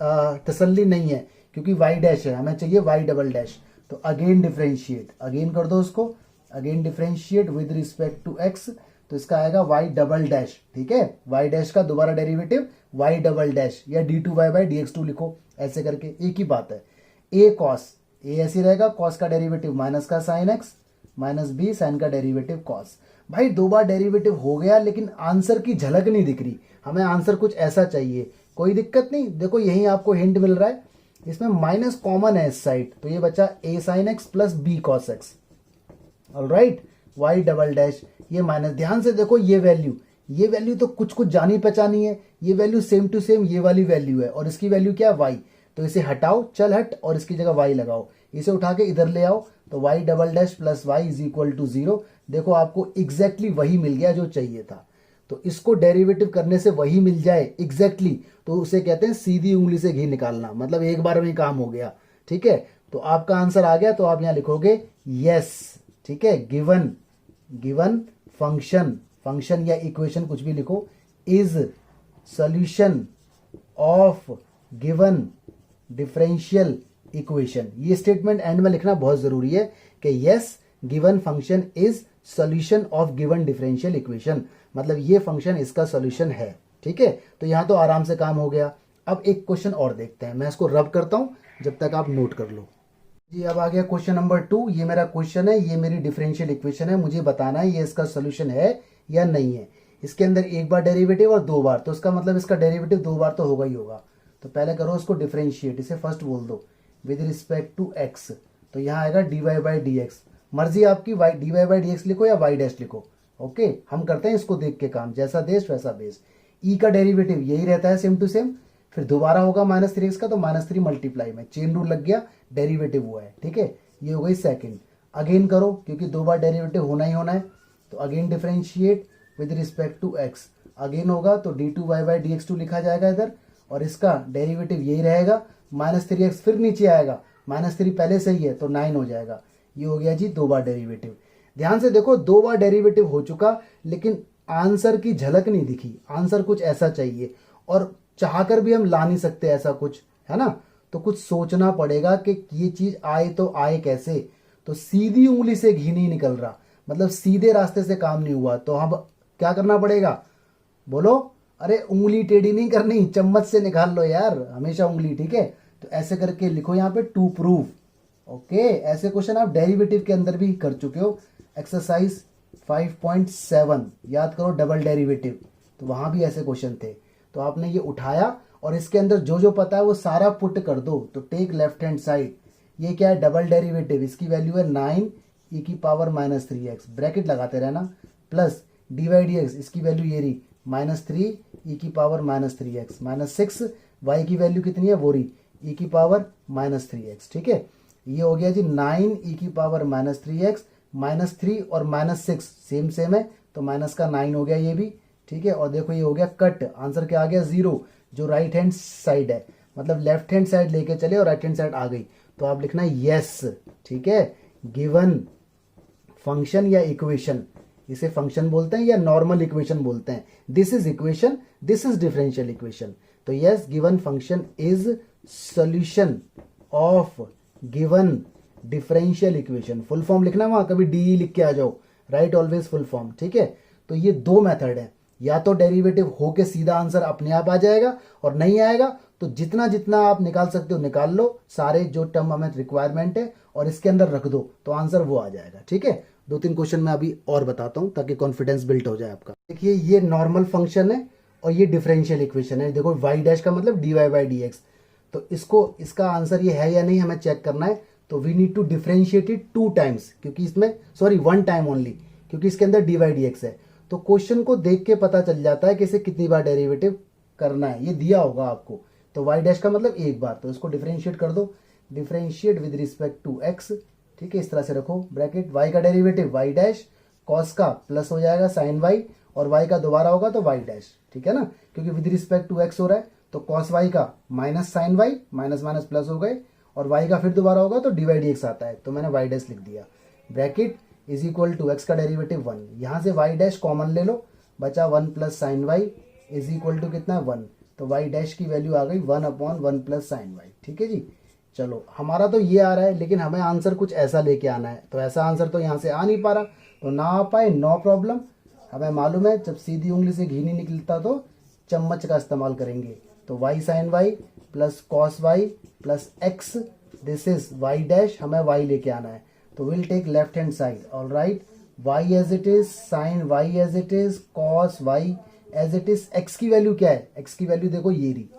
तसल्ली नहीं है, क्योंकि y डैश है, हमें चाहिए y डबल डैश। तो अगेन डिफरेंशिएट, अगेन कर दो उसको, again differentiate with respect to x, तो इसका आएगा y डबल डैश, ठीक है। y डैश का दोबारा डेरिवेटिव y डबल डैश, या d2y बाई dx2 लिखो, ऐसे करके, एक ही बात है। a कॉस, a ऐसे रहेगा, कॉस का डेरिवेटिव माइनस का sine x, minus b sine का डेरिवेटिव कॉस। भाई 2 बार डेरिवेटिव हो गया लेकिन आंसर की झलक नहीं दिख रही, हमें आंसर कुछ ऐसा चाहिए। कोई दिक्कत नहीं, देखो यही आपको हिंट मिल रहा है, इसमें माइनस कॉमन है इस साइड, तो ये बचा a sine x plus b cos x. Alright, y double dash, ये माइनस, ध्यान से देखो ये वैल्यू तो कुछ कुछ जानी पहचानी है, ये वैल्यू सेम टू सेम ये वाली वैल्यू है और इसकी वैल्यू क्या है वाई, तो इसे हटाओ, चल हट, और इसकी जगह वाई लगाओ, इसे उठा के इधर ले आओ, तो y double dash plus y is equal to 0। देखो आपको एग्जैक्टली वही मिल गया जो चाहिए था, तो इसको डेरिवेटिव करने से वही मिल जाए एग्जैक्टली, तो उसे कहते हैं सीधी उंगली से घी निकालना, मतलब एक बार में काम हो गया। ठीक है, तो आपका आंसर आ गया, तो आप यहां लिखोगे यस। ठीक है, गिवन फंक्शन या इक्वेशन कुछ भी लिखो, is solution of given differential equation. ये स्टेटमेंट एंड में लिखना बहुत जरूरी है कि yes given function is solution of given differential equation, मतलब ये फंक्शन इसका सॉल्यूशन है। ठीक है, तो यहां तो आराम से काम हो गया। अब एक क्वेश्चन और देखते हैं, मैं इसको रब करता हूं जब तक आप नोट कर लो जी। अब आ गया क्वेश्चन नंबर 2, ये मेरा क्वेश्चन है, ये मेरी डिफरेंशियल इक्वेशन है, मुझे बताना है ये इसका सोल्यूशन है या नहीं है। इसके अंदर एक बार डेरिवेटिव और 2 बार, तो इसका मतलब इसका डेरिवेटिव 2 बार तो होगा ही होगा। तो पहले करो इसको डिफरेंशिएट, इसे फर्स्ट बोल दो विद रिस्पेक्ट टू एक्स, तो यहाँ आएगा d y by d x, मर्जी आपकी, y d y by d x लिखो या वाई डैश लिखो। ओके, हम करते हैं इसको देख के काम, जैसा देश वैसा बेस। ई का डेरिवेटिव यही रहता है सेम टू सेम, फिर दोबारा होगा माइनस 3x का, तो माइनस 3 मल्टीप्लाई में चेन रूल लग गया, डेरिवेटिव हुआ है। ठीक है, ये हो गई सेकंड। अगेन करो क्योंकि 2 बार डेरिवेटिव होना ही होना है, तो again differentiate with respect to x, again होगा तो d2y बाई dx2 लिखा जाएगा इधर, और इसका डेरिवेटिव यही रहेगा, माइनस 3x फिर नीचे आएगा, माइनस 3 पहले से ही है तो 9 हो जाएगा। ये हो गया जी 2 बार डेरिवेटिव। ध्यान से देखो 2 बार डेरिवेटिव हो चुका लेकिन आंसर की झलक नहीं दिखी, आंसर कुछ ऐसा चाहिए, और चाहकर भी हम ला नहीं सकते ऐसा कुछ, है ना, तो कुछ सोचना पड़ेगा कि ये चीज आए तो आए कैसे। तो सीधी उंगली से घी नहीं निकल रहा, मतलब सीधे रास्ते से काम नहीं हुआ, तो हम क्या करना पड़ेगा, बोलो, अरे उंगली टेढ़ी नहीं करनी, चम्मच से निकाल लो यार, हमेशा उंगली। ठीक है, तो ऐसे करके लिखो यहाँ पे टू प्रूव। ओके, ऐसे क्वेश्चन आप डेरिवेटिव के अंदर भी कर चुके हो, एक्सरसाइज 5.7 याद करो, डबल डेरिवेटिव, तो वहां भी ऐसे क्वेश्चन थे, तो आपने ये उठाया और इसके अंदर जो जो पता है वो सारा पुट कर दो। तो टेक लेफ्ट हैंड साइड, ये क्या है, डबल डेरिवेटिव, इसकी वैल्यू है 9 e की पावर माइनस 3x, ब्रैकेट लगाते रहना, plus d y d x, इसकी वैल्यू ये रही माइनस 3 e की power minus 3x, minus 6 y की वैल्यू कितनी है वो रही e की पावर माइनस 3x। ठीक है, ये हो गया जी 9 e की पावर माइनस 3x, माइनस 3 और माइनस 6 सेम सेम है, तो माइनस का 9 हो गया ये भी। ठीक है, और देखो ये हो गया कट, आंसर क्या आ गया 0, जो राइट हैंड साइड है, मतलब लेफ्ट हैंड साइड लेके चले और राइट हैंड साइड आ गई, तो आप लिखना यस। ठीक है, गिवन फंक्शन या इक्वेशन, इसे फंक्शन बोलते हैं या नॉर्मल इक्वेशन बोलते हैं, this is equation, this is differential equation, तो yes given function is solution of given differential equation. Full form लिखना, वहां कभी डी लिख के आ जाओ, राइट ऑलवेज फुल फॉर्म। ठीक है, तो ये 2 मेथड है, या तो डेरिवेटिव होके सीधा आंसर अपने आप आ जाएगा, और नहीं आएगा तो जितना जितना आप निकाल सकते हो निकाल लो, सारे जो टर्म हमें रिक्वायरमेंट है और इसके अंदर रख दो, तो आंसर वो आ जाएगा। ठीक है, 2-3 क्वेश्चन मैं अभी और बताता हूं ताकि कॉन्फिडेंस बिल्ड हो जाए आपका। देखिए ये नॉर्मल फंक्शन है और ये डिफरेंशियल इक्वेशन है, देखो वाई डैश का मतलब d y by d x, तो इसका आंसर ये है या नहीं हमें चेक करना है, तो we need to differentiate it 2 times, क्योंकि इसमें 1 टाइम ओनली, क्योंकि इसके अंदर डी वाई डी एक्स है, तो क्वेश्चन को देख के पता चल जाता है कि इसे कितनी बार डेरिवेटिव करना है, ये दिया होगा आपको, तो वाई डैश का मतलब एक बार, तो इसको डिफरेंशिएट कर दो, differentiate with respect to x. ठीक है, इस तरह से रखो ब्रैकेट, वाई का डेरिवेटिव वाई डैश, कॉस का प्लस हो जाएगा साइन वाई, और वाई का दोबारा होगा तो वाई डैश। ठीक है ना, क्योंकि विद रिस्पेक्ट टू एक्स हो रहा है, तो कॉस वाई का minus sine y, minus minus plus हो गए, और वाई का फिर दोबारा होगा तो डी वाई डी एक्स आता है, तो मैंने वाई डैश लिख दिया, bracket is equal to x का डेरिवेटिव 1, यहां से वाई डैश कॉमन ले लो, बचा 1 plus sine y is equal to कितना 1, तो वाई डैश की वैल्यू आ गई 1/1 प्लस साइन वाई। ठीक है जी, चलो हमारा तो ये आ रहा है, लेकिन हमें आंसर कुछ ऐसा लेके आना है, तो ऐसा आंसर तो यहाँ से आ नहीं पा रहा, तो ना आ पाए नो प्रॉब्लम, हमें मालूम है जब सीधी उंगली से घी नहीं निकलता तो चम्मच का इस्तेमाल करेंगे, तो y sine y plus cos y plus x, this is y dash, हमें वाई लेके आना है, तो will take left hand side, all right, y as it is, sine y as it is, cos y as it is. X की value क्या है, x की value देखो ये रही,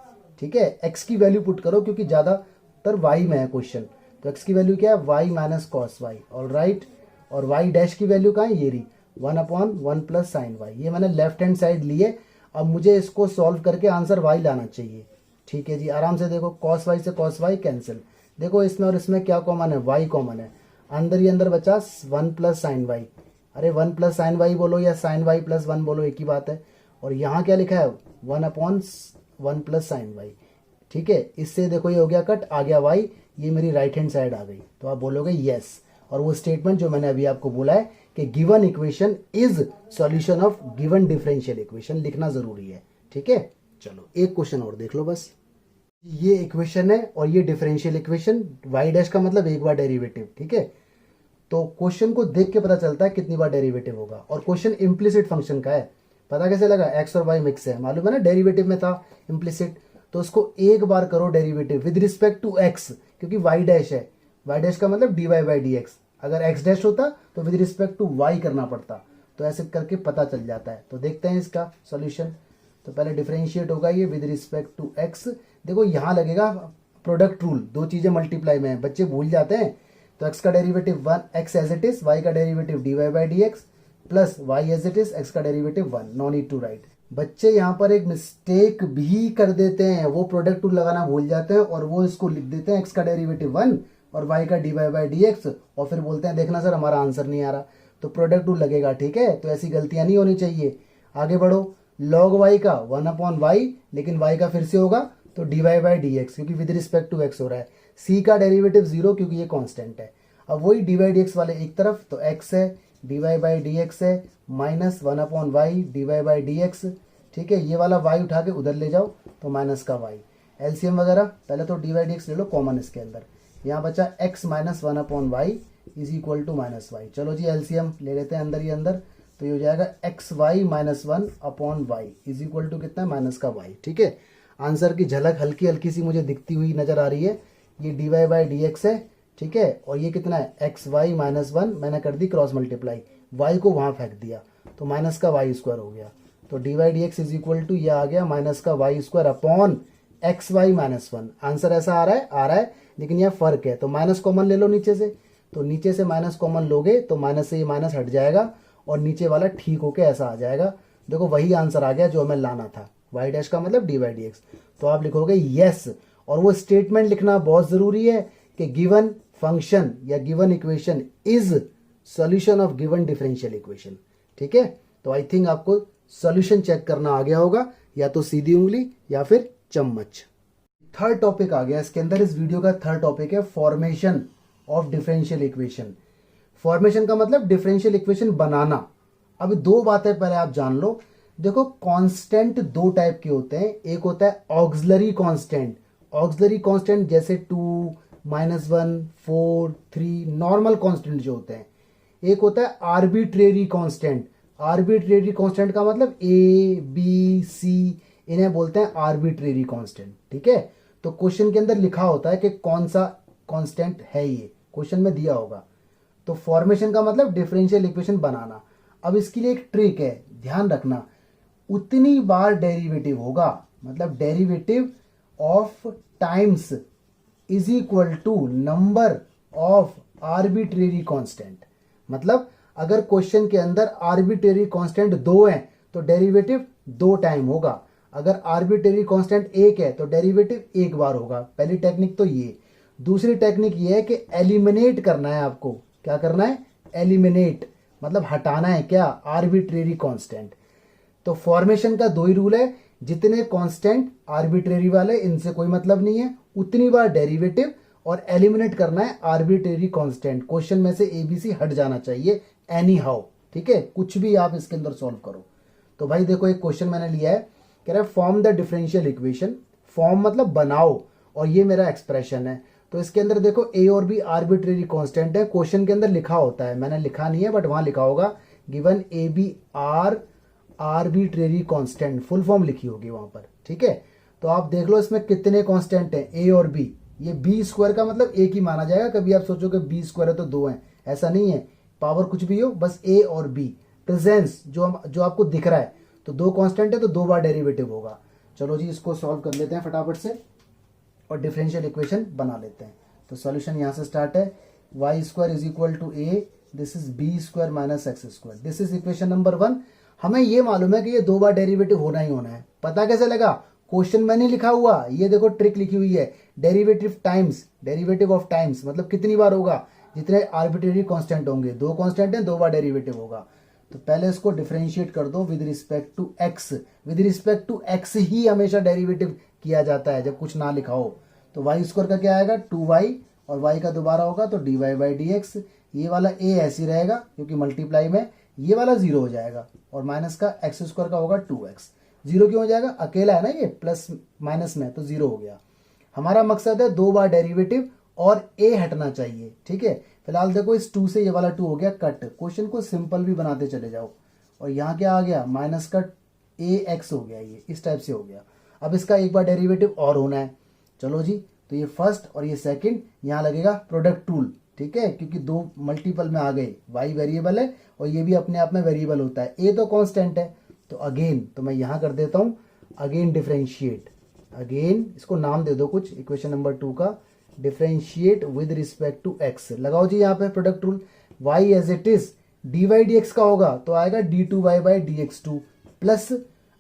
ठीक है, एक्स की वैल्यू पुट करो क्योंकि ज्यादातर वाई में है क्वेश्चन, तो एक्स की वैल्यू क्या है, y minus cos y, all right, और वाई डैश की वैल्यू कहाँ है, ये रही 1/1 प्लस साइन वाई। ये मैंने लेफ्ट हैंड साइड लिए, अब मुझे इसको सॉल्व करके आंसर वाई लाना चाहिए, ठीक है जी। आराम से देखो, कॉस वाई से कॉस वाई कैंसिल, देखो इसमें और इसमें क्या कॉमन है, वाई कॉमन है, अंदर ही अंदर बचा 1 प्लस साइन वाई। अरे 1 प्लस साइन वाई बोलो या साइन वाई प्लस 1 बोलो, एक ही बात है। और यहाँ क्या लिखा है, 1/1 प्लस साइन वाई, ठीक है। इससे देखो ये हो गया कट, आ गया वाई, ये मेरी राइट हैंड साइड आ गई, तो आप बोलोगे यस। और वो स्टेटमेंट जो मैंने अभी आपको बोला है कि given equation is solution of given differential equation, लिखना जरूरी है, ठीक है। चलो एक क्वेश्चन और देख लो बस। ये इक्वेशन है और ये डिफरेंशियल इक्वेशन, वाई डैश का मतलब एक बार डेरिवेटिव, ठीक है। तो क्वेश्चन को देख के पता चलता है कितनी बार डेरिवेटिव होगा, और क्वेश्चन इम्प्लिसिट फंक्शन का है, पता कैसे लगा, एक्स और वाई मिक्स है, मालूम है ना, डेरिवेटिव में था इम्प्लिसिट, तो उसको एक बार करो derivative with respect to x, क्योंकि वाई डैश है, वाई डैश का मतलब d y by d x, अगर एक्स डैश होता तो विद रिस्पेक्ट टू वाई करना पड़ता, तो ऐसे करके पता चल जाता है। तो देखते हैं इसका सॉल्यूशन। तो पहले डिफरेंशिएट होगा ये विद रिस्पेक्ट टू एक्स, देखो यहाँ लगेगा प्रोडक्ट रूल, दो चीजें मल्टीप्लाई में है, बच्चे भूल जाते हैं। तो एक्स का derivative 1 x as it is, y का derivative d y by d x plus y as it is, x का derivative 1, no need to write. बच्चे यहाँ पर एक मिस्टेक भी कर देते हैं, वो प्रोडक्ट रूल लगाना भूल जाते हैं और वो इसको लिख देते हैं एक्स का डेरिवेटिव 1 और वाई का d y by d x, और फिर बोलते हैं देखना सर हमारा आंसर नहीं आ रहा, तो प्रोडक्ट रूल लगेगा, ठीक है। तो ऐसी गलतियां नहीं होनी चाहिए। आगे बढ़ो, लॉग वाई का 1/y, लेकिन वाई का फिर से होगा तो d y by d x, क्योंकि विद रिस्पेक्ट टू एक्स हो रहा है। सी का डेरिवेटिव 0 क्योंकि ये कांस्टेंट है। अब वही डी वाई डी एक्स वाले एक तरफ, तो एक्स है, d y by d x है, minus 1/y d y by d x, ठीक है। ये वाला वाई उठा के उधर ले जाओ तो माइनस का वाई, एलसीएम वगैरह, पहले तो डी वाई डी एक्स ले लो कॉमन इसके अंदर, यहाँ बचा x minus 1/y is equal to minus y. चलो जी एलसीएम ले लेते हैं अंदर ही अंदर, तो ये हो जाएगा x y minus 1/y is equal to कितना है, माइनस का वाई, ठीक है। आंसर की झलक हल्की हल्की सी मुझे दिखती हुई नजर आ रही है, ये d y by d x है, ठीक है, और ये कितना है एक्स वाई माइनस 1, मैंने कर दी क्रॉस मल्टीप्लाई, वाई को वहां फेंक दिया तो माइनस का वाई स्क्वायर हो गया, तो d y d x is equal to ये आ गया माइनस का y square upon x y minus 1। Answer ऐसा आ रहा है, लेकिन यह फर्क है, तो माइनस कॉमन ले लो नीचे से, तो नीचे से माइनस कॉमन लोगे तो माइनस से ये माइनस हट जाएगा और नीचे वाला ठीक होके ऐसा आ जाएगा। देखो वही आंसर आ गया जो हमें लाना था, वाई डैश का मतलब डी वाई डी एक्स। तो आप लिखोगे यस, और वो स्टेटमेंट लिखना बहुत जरूरी है कि गिवन फंक्शन या given equation is solution of given differential equation, ठीक है। तो आई थिंक आपको सॉल्यूशन चेक करना आ गया होगा, या तो सीधी उंगली या फिर चम्मच। थर्ड टॉपिक आ गया इसके अंदर, इस वीडियो का थर्ड टॉपिक है formation of differential equation. Formation का मतलब डिफरेंशियल इक्वेशन बनाना। अब दो बातें पहले आप जान लो, देखो कांस्टेंट दो टाइप के होते हैं, एक होता है ऑक्सिलरी कांस्टेंट, ऑक्सिलरी कांस्टेंट जैसे 2, -1, 4, 3 नॉर्मल कांस्टेंट जो होते हैं, एक होता है आर्बिट्रेरी कांस्टेंट। आर्बिट्रेरी कांस्टेंट का मतलब ए बी सी, इन्हें बोलते हैं आर्बिट्रेरी कांस्टेंट, ठीक है। तो क्वेश्चन के अंदर लिखा होता है कि कौन सा कांस्टेंट है, ये क्वेश्चन में दिया होगा। तो फॉर्मेशन का मतलब डिफरेंशियल इक्वेशन बनाना। अब इसके लिए एक ट्रिक है, ध्यान रखना, उतनी बार डेरिवेटिव होगा, मतलब derivative of times is equal to number of arbitrary constant. मतलब अगर क्वेश्चन के अंदर आर्बिट्रेरी कांस्टेंट 2 है तो डेरिवेटिव 2 टाइम होगा, अगर आर्बिट्रेरी कांस्टेंट 1 है तो डेरिवेटिव 1 बार होगा। पहली टेक्निक तो ये। दूसरी टेक्निक ये है कि एलिमिनेट करना है आपको। क्या करना है? एलिमिनेट, मतलब हटाना है क्या? Arbitrary constant. तो फॉर्मेशन का 2 ही रूल है, जितने कांस्टेंट आर्बिट्रेरी वाले इनसे कोई मतलब नहीं है, उतनी बार डेरिवेटिव, और एलिमिनेट करना है आर्बिट्रेरी कांस्टेंट। क्वेश्चन में से एबीसी हट जाना चाहिए एनी हाउ, ठीक है, कुछ भी आप इसके अंदर सॉल्व करो। तो भाई देखो एक क्वेश्चन मैंने लिया है, कह रहा है form the differential equation. Form मतलब बनाओ, और ये मेरा एक्सप्रेशन है। तो इसके अंदर देखो ए और बी आर्बिट्रेरी कांस्टेंट है, क्वेश्चन के अंदर लिखा होता है, मैंने लिखा नहीं है बट वहां लिखा होगा given a b are arbitrary constant, full form लिखी होगी वहां पर, ठीक है। तो आप देख लो इसमें कितने कांस्टेंट हैं, ए और बी। ये बी स्क्वायर का मतलब एक ही माना जाएगा, कभी आप सोचो कि बी स्क्वायर है तो 2 हैं, ऐसा नहीं है, पावर कुछ भी हो, बस ए और बी प्रेजेंस जो आपको दिख रहा है, तो दो कांस्टेंट है तो दो बार डेरिवेटिव होगा। चलो जी इसको सॉल्व कर लेते हैं फटाफट से और डिफरेंशियल इक्वेशन बना लेते हैं। तो सॉल्यूशन यहाँ से स्टार्ट है, y square is equal to a, this is b square minus x square, this is equation number 1। हमें ये मालूम है कि ये दो बार डेरिवेटिव होना ही होना है। पता कैसे लगा? क्वेश्चन में नहीं लिखा हुआ, ये देखो ट्रिक लिखी हुई है, derivative times, derivative of times मतलब कितनी बार होगा, जितने आर्बिट्रेरी कांस्टेंट होंगे, दो कांस्टेंट है दो बार डेरिवेटिव होगा। तो पहले इसको डिफरेंशिएट कर दो with respect to x, with respect to x ही हमेशा डेरिवेटिव किया जाता है जब कुछ ना लिखा हो। तो वाई स्क्वायर का क्या आएगा 2y, और y का दोबारा होगा तो dy बाई डी एक्स, ये वाला a ऐसे ही रहेगा क्योंकि मल्टीप्लाई में ये वाला 0 हो जाएगा, और माइनस का एक्स स्क्वायर का होगा 2x, 0 क्यों हो जाएगा, अकेला है ना ये, प्लस माइनस में तो 0 हो गया। हमारा मकसद है दो बार डेरिवेटिव और a हटना चाहिए, ठीक है। फिलहाल देखो इस 2 से ये वाला 2 हो गया कट, क्वेश्चन को सिंपल भी बनाते चले जाओ, और यहाँ क्या आ गया माइनस का ax हो गया, ये इस टाइप से हो गया। अब इसका एक बार डेरिवेटिव और होना है, चलो जी, तो ये फर्स्ट और ये सेकंड, यहाँ लगेगा प्रोडक्ट रूल, ठीक है, क्योंकि दो मल्टीपल में आ गए, y वेरिएबल है और ये भी अपने आप में वेरिएबल होता है, a तो कांस्टेंट है। तो अगेन तो मैं यहाँ कर देता हूँ, अगेन डिफरेंशिएट, अगेन इसको नाम दे दो कुछ, इक्वेशन नंबर 2 का differentiate with respect to x, लगाओ जी यहाँ पे product rule, y as it is dy dx का होगा तो आएगा d2y बाई dx2 प्लस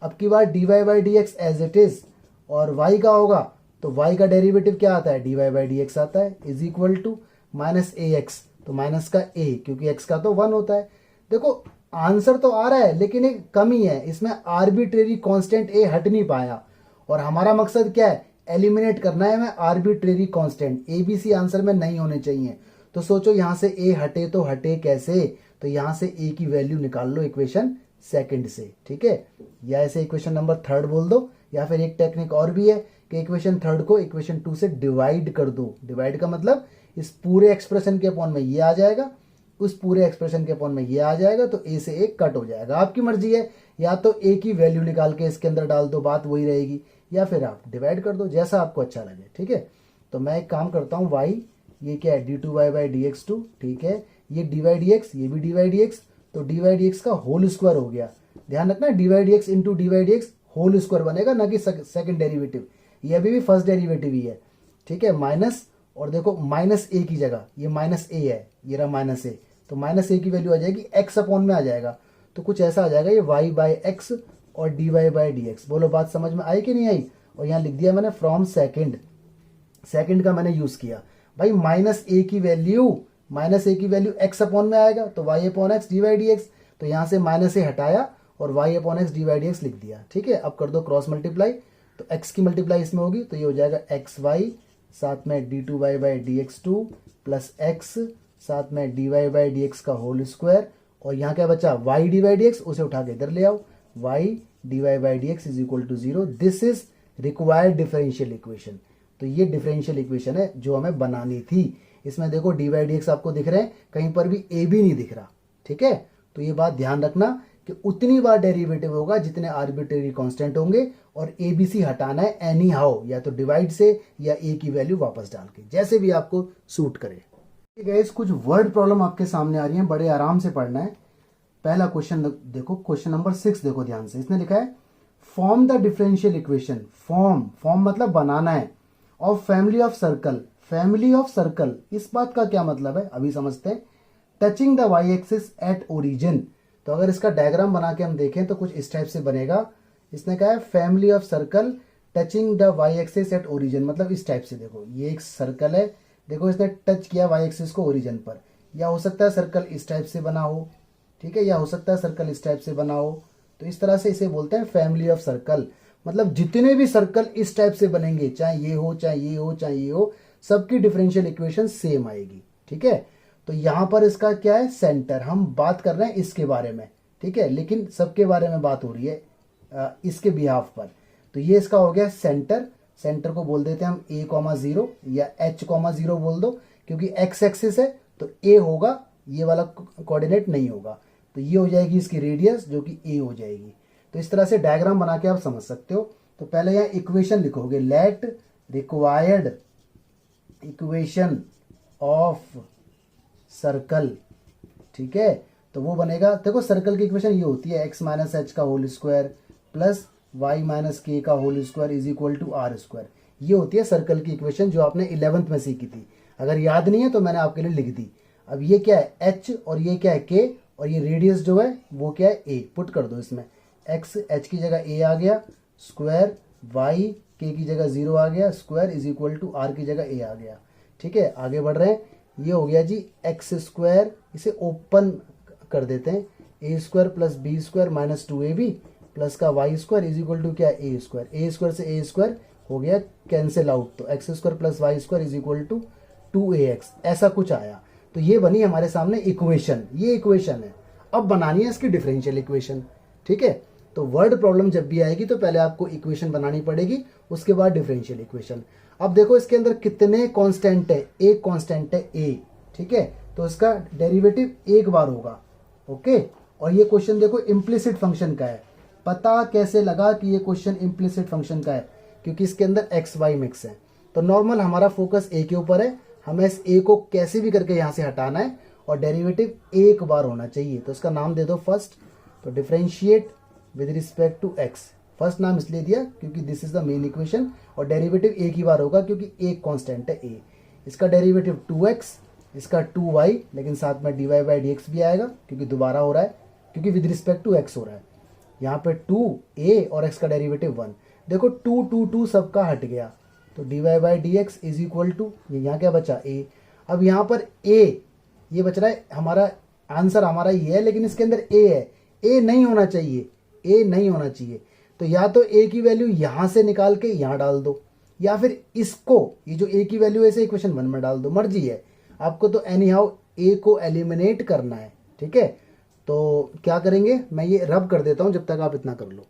अब की बार dy by dx as it is, और y का होगा तो y का डेरिवेटिव क्या आता है dy बाई dx आता है, is equal to minus ax, तो माइनस का a क्योंकि x का तो 1 होता है। देखो आंसर तो आ रहा है लेकिन एक कमी है, इसमें आर्बिट्रेरी कांस्टेंट a हट नहीं पाया, और हमारा मकसद क्या है, एलिमिनेट करना है हमें arbitrary constant, a b c answer में नहीं होने चाहिए। तो सोचो यहाँ से a हटे तो हटे कैसे, तो यहाँ से a की वैल्यू निकाल लो इक्वेशन सेकंड से, ठीक है, या ऐसे इक्वेशन नंबर 3 बोल दो, या फिर एक टेक्निक और भी है कि इक्वेशन 3 को इक्वेशन 2 से डिवाइड कर दो। डिवाइड का मतलब इस पूरे एक्सप्रेशन के अपॉन में ये आ जाएगा, उस पूरे एक्सप्रेशन के अपॉन में ये आ जाएगा, तो a से a कट हो जाएगा। आपकी मर्जी है, या तो a की वैल्यू निकाल के इसके अंदर डाल दो, बात वही रहेगी, या फिर आप डिवाइड कर दो, जैसा आपको अच्छा लगे, ठीक है। तो मैं एक काम करता हूँ, y ये क्या है d2y बाई dx2, ठीक है, ये dy dx, ये भी dy dx, तो dy dx का होल स्क्वायर हो गया। ध्यान रखना dy dx into dy dx whole square बनेगा, ना कि सेकंड डेरिवेटिव, ये अभी भी फर्स्ट डेरिवेटिव ही है, ठीक है। माइनस, और देखो माइनस ए की जगह ये माइनस ए है, ये रहा माइनस ए, तो माइनस ए की वैल्यू आ जाएगी एक्स अपॉन में आ जाएगा, तो कुछ ऐसा आ जाएगा ये y बाई एक्स और dy बाई डी एक्स। बोलो बात समझ में आई कि नहीं आई? और यहाँ लिख दिया मैंने फ्रॉम सेकंड, सेकंड का मैंने यूज किया भाई, माइनस ए की वैल्यू एक्स अपॉन में आएगा तो y upon x d y d x, तो यहाँ से माइनस ए हटाया और y upon x d y d x लिख दिया, ठीक है। अब कर दो क्रॉस मल्टीप्लाई, तो x की मल्टीप्लाई इसमें होगी तो ये हो जाएगा एक्स वाई साथ में d2y by d x two plus x साथ में dy बाई डी एक्स का होल स्क्वायर, और यहाँ क्या बचा y d y d x, उसे उठा के इधर ले आओ, y dy by d x is equal to 0, this is required differential equation. तो ये डिफरेंशियल इक्वेशन है जो हमें बनानी थी। इसमें देखो डी वाई डी एक्स आपको दिख रहे हैं, कहीं पर भी ए भी नहीं दिख रहा, ठीक है। तो ये बात ध्यान रखना कि उतनी बार डेरिवेटिव होगा जितने आर्बिट्रेरी कांस्टेंट होंगे, और ए बी सी हटाना है एनी हाउ, या तो डिवाइड से या ए की वैल्यू वापस डाल के, जैसे भी आपको सूट करे। गाइस कुछ वर्ड प्रॉब्लम आपके सामने आ रही है, बड़े आराम से पढ़ना है। पहला क्वेश्चन देखो, क्वेश्चन नंबर 6 देखो ध्यान से, इसने लिखा है form the differential equation, form मतलब बनाना है, of family of circle, family of circle, इस बात का क्या मतलब है अभी समझते हैं। Touching the y axis at origin, तो अगर इसका डायग्राम बना के हम देखें तो कुछ इस टाइप से बनेगा। इसने कहा है family of circle touching the y axis at origin, मतलब इस टाइप से, देखो ये एक सर्कल है, देखो इसने टच किया वाई एक्सिस को ओरिजिन पर, या हो सकता है सर्कल इस टाइप से बना हो, ठीक है, या हो सकता है सर्कल इस टाइप से बना हो, तो इस तरह से इसे बोलते हैं फैमिली ऑफ सर्कल। मतलब जितने भी सर्कल इस टाइप से बनेंगे, चाहे ये हो चाहे ये हो चाहे ये हो, सबकी डिफरेंशियल इक्वेशन सेम आएगी, ठीक है। तो यहां पर इसका क्या है सेंटर, हम बात कर रहे हैं इसके बारे में, ठीक है, लेकिन सबके बारे में बात हो रही है इसके बिहाफ पर। तो ये इसका हो गया सेंटर, सेंटर को बोल देते हैं हम a,0 या h,0 बोल दो, क्योंकि x एक्सिस है तो a होगा, ये वाला कोऑर्डिनेट नहीं होगा, तो ये हो जाएगी इसकी रेडियस जो कि a हो जाएगी। तो इस तरह से डायग्राम बना के आप समझ सकते हो। तो पहले यहाँ इक्वेशन लिखोगे, late required equation of circle, ठीक है। तो वो बनेगा, देखो सर्कल की इक्वेशन ये होती है x माइनस एच का whole square plus y minus k का whole square is equal to r square. ये होती है सर्कल की इक्वेशन जो आपने 11th में सीखी थी। अगर याद नहीं है तो मैंने आपके लिए लिख दी। अब ये क्या है h और ये क्या है k और ये रेडियस जो है वो क्या है a। पुट कर दो इसमें, x h की जगह a आ गया स्क्वायर, y k की जगह 0 आ गया square is equal to r की जगह a आ गया, ठीक है। आगे बढ़ रहे हैं, ये हो गया जी एक्स स्क्वायर, इसे ओपन कर देते हैं, a square plus b square minus 2ab plus का y square is equal to क्या है ए स्क्वायर। ए स्क्वायर से ए स्क्वायर हो गया कैंसिल आउट, तो x square plus y square is equal to 2ax, ऐसा कुछ आया। तो ये बनी हमारे सामने इक्वेशन, ये इक्वेशन है। अब बनानी है इसकी डिफरेंशियल इक्वेशन, ठीक है। तो वर्ड प्रॉब्लम जब भी आएगी तो पहले आपको इक्वेशन बनानी पड़ेगी, उसके बाद डिफरेंशियल इक्वेशन। अब देखो इसके अंदर कितने कांस्टेंट है, एक कांस्टेंट है a, ठीक है। तो इसका डेरिवेटिव एक बार होगा, ओके। और ये क्वेश्चन देखो इम्प्लिसिट फंक्शन का है। पता कैसे लगा कि ये क्वेश्चन इम्प्लिसिट फंक्शन का है? क्योंकि इसके अंदर एक्स वाई मिक्स है। तो नॉर्मल हमारा फोकस a के ऊपर है, हमें इस a को कैसे भी करके यहाँ से हटाना है और डेरिवेटिव एक बार होना चाहिए। तो इसका नाम दे दो फर्स्ट। तो differentiate with respect to x, first नाम इसलिए दिया क्योंकि this is the main equation और डेरिवेटिव एक ही बार होगा क्योंकि एक कांस्टेंट है a। इसका डेरिवेटिव 2x, इसका 2y, लेकिन साथ में dy बाई dx भी आएगा क्योंकि दोबारा हो रहा है, क्योंकि विद रिस्पेक्ट टू x हो रहा है। यहाँ पे 2a और x का डेरिवेटिव 1। देखो 2 सबका हट गया, तो dy by dx is equal to, यहाँ क्या बचा a। अब यहाँ पर a ये बच रहा है, हमारा आंसर हमारा ये है, लेकिन इसके अंदर a है, a नहीं होना चाहिए, a नहीं होना चाहिए। तो या तो a की वैल्यू यहाँ से निकाल के यहाँ डाल दो, या फिर इसको, ये जो a की वैल्यू ऐसे इक्वेशन 1 में डाल दो, मर्जी है आपको। तो एनी हाउ a को एलिमिनेट करना है, ठीक है। तो क्या करेंगे, मैं ये रब कर देता हूँ जब तक आप इतना कर लो,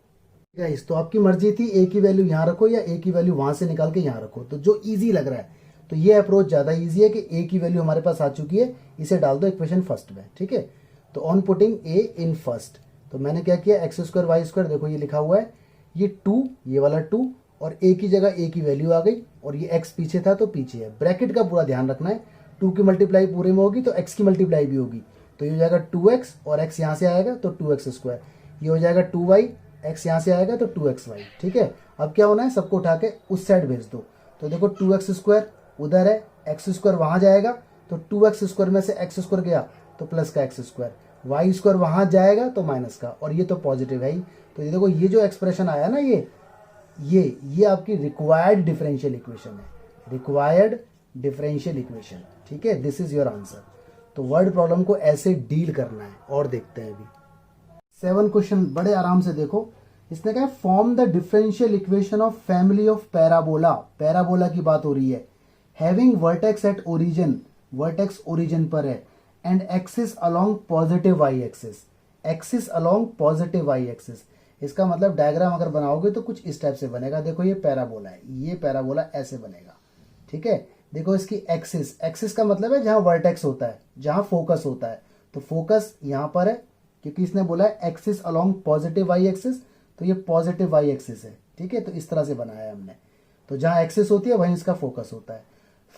गाइस। तो आपकी मर्जी थी a की वैल्यू यहाँ रखो या a की वैल्यू वहाँ से निकाल के यहाँ रखो, तो जो ईजी लग रहा है। तो ये अप्रोच ज़्यादा ईजी है कि a की वैल्यू हमारे पास आ चुकी है, इसे डाल दो इक्वेशन फर्स्ट में, ठीक है। तो on putting a in first, तो मैंने क्या किया, एक्स स्क्वायर वाई स्क्वायर, देखो ये लिखा हुआ है, ये 2, ये वाला 2 और a की जगह a की वैल्यू आ गई और ये x पीछे था तो पीछे है। ब्रैकेट का पूरा ध्यान रखना है, 2 की मल्टीप्लाई पूरे में होगी तो x की मल्टीप्लाई भी होगी। तो ये हो जाएगा 2x और x यहाँ से आएगा तो 2x स्क्वायर, ये हो जाएगा 2y, x यहाँ से आएगा तो 2xy, ठीक है। अब क्या होना है, सबको उठा के उस साइड भेज दो। तो देखो 2x स्क्वायर उधर है, x स्क्वायर वहाँ जाएगा तो 2x स्क्वायर में से x स्क्वायर गया तो प्लस का x स्क्वायर, वाई स्क्वायर वहाँ जाएगा तो माइनस का, और ये तो पॉजिटिव है ही। तो ये देखो ये जो एक्सप्रेशन आया ना, ये आपकी रिक्वायर्ड डिफरेंशियल इक्वेशन है, रिक्वायर्ड डिफरेंशियल इक्वेशन, ठीक है। This is your answer. तो वर्ड प्रॉब्लम को ऐसे डील करना है। और देखते हैं अभी 7 क्वेश्चन, बड़े आराम से देखो। इसने कहा form the differential equation of family of parabola. Parabola की बात हो रही है। Having vertex at origin, vertex origin पर है, and axis along positive y axis, axis along positive y axis. इसका मतलब डायग्राम अगर बनाओगे तो कुछ इस टाइप से बनेगा। देखो ये पैराबोला है, ये पैराबोला ऐसे बनेगा, ठीक है। देखो इसकी एक्सिस, एक्सिस का मतलब है जहां वर्टेक्स होता है, जहां फोकस होता है। तो फोकस यहां पर है क्योंकि इसने बोला है axis along positive y axis, तो ये पॉजिटिव वाई एक्सिस है, ठीक है। तो इस तरह से बनाया है हमने। तो जहां एक्सिस होती है वहीं इसका फोकस होता है।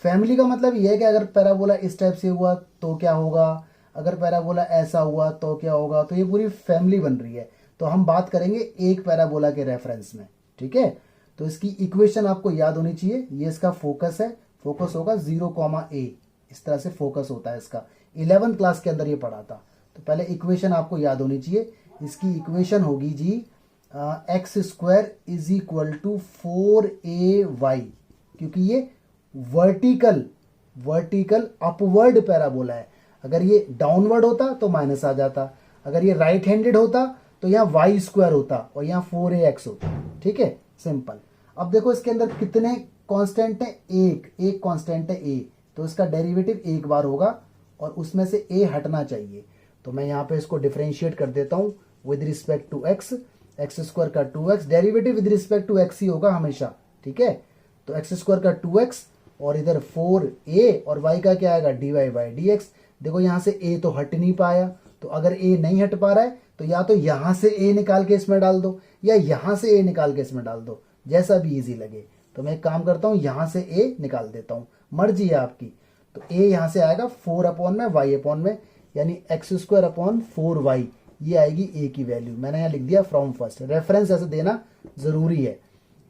फैमिली का मतलब ये है कि अगर पैराबोला इस टाइप से हुआ तो क्या होगा, अगर पैराबोला ऐसा हुआ तो क्या होगा। तो ये पूरी फैमिली बन रही है। तो हम बात करेंगे एक पैराबोला के रेफरेंस में, ठीक है। तो इसकी इक्वेशन आपको याद होनी चाहिए। ये इसका फोकस है, फोकस होगा 0,a, इस तरह से फोकस होता है इसका। 11th क्लास के अंदर ये पढ़ा था। तो पहले इक्वेशन आपको याद होनी चाहिए। इसकी इक्वेशन होगी जी x square is equal to 4ay, क्योंकि ये वर्टिकल अपवर्ड पैराबोला है। अगर ये डाउनवर्ड होता तो माइनस आ जाता, अगर ये राइट हैंडेड होता तो यहाँ वाई स्क्वायर होता और यहाँ 4ax होता, ठीक है, सिंपल। अब देखो इसके अंदर कितने कांस्टेंट है, एक कांस्टेंट है a, तो इसका डेरिवेटिव एक बार होगा और उसमें से a हटना चाहिए। तो मैं यहाँ पे इसको डिफरेंशिएट कर देता हूँ with respect to x, x square का 2x, derivative with respect to x ही होगा हमेशा, ठीक है। तो एक्स स्क्वायर का 2x और इधर 4a और y का क्या आएगा dy बाई dx। देखो यहाँ से a तो हट नहीं पाया, तो अगर a नहीं हट पा रहा है तो या तो यहाँ से a निकाल के इसमें डाल दो या यहाँ से a निकाल के इसमें डाल दो, जैसा भी इजी लगे। तो मैं एक काम करता हूँ, यहाँ से a निकाल देता हूँ, मर्जी है आपकी। तो a यहाँ से आएगा 4 अपॉन में y अपॉन में, यानी x² अपॉन 4y, ये आएगी a की वैल्यू। मैंने यहाँ लिख दिया फ्रॉम फर्स्ट, रेफरेंस ऐसे देना ज़रूरी है।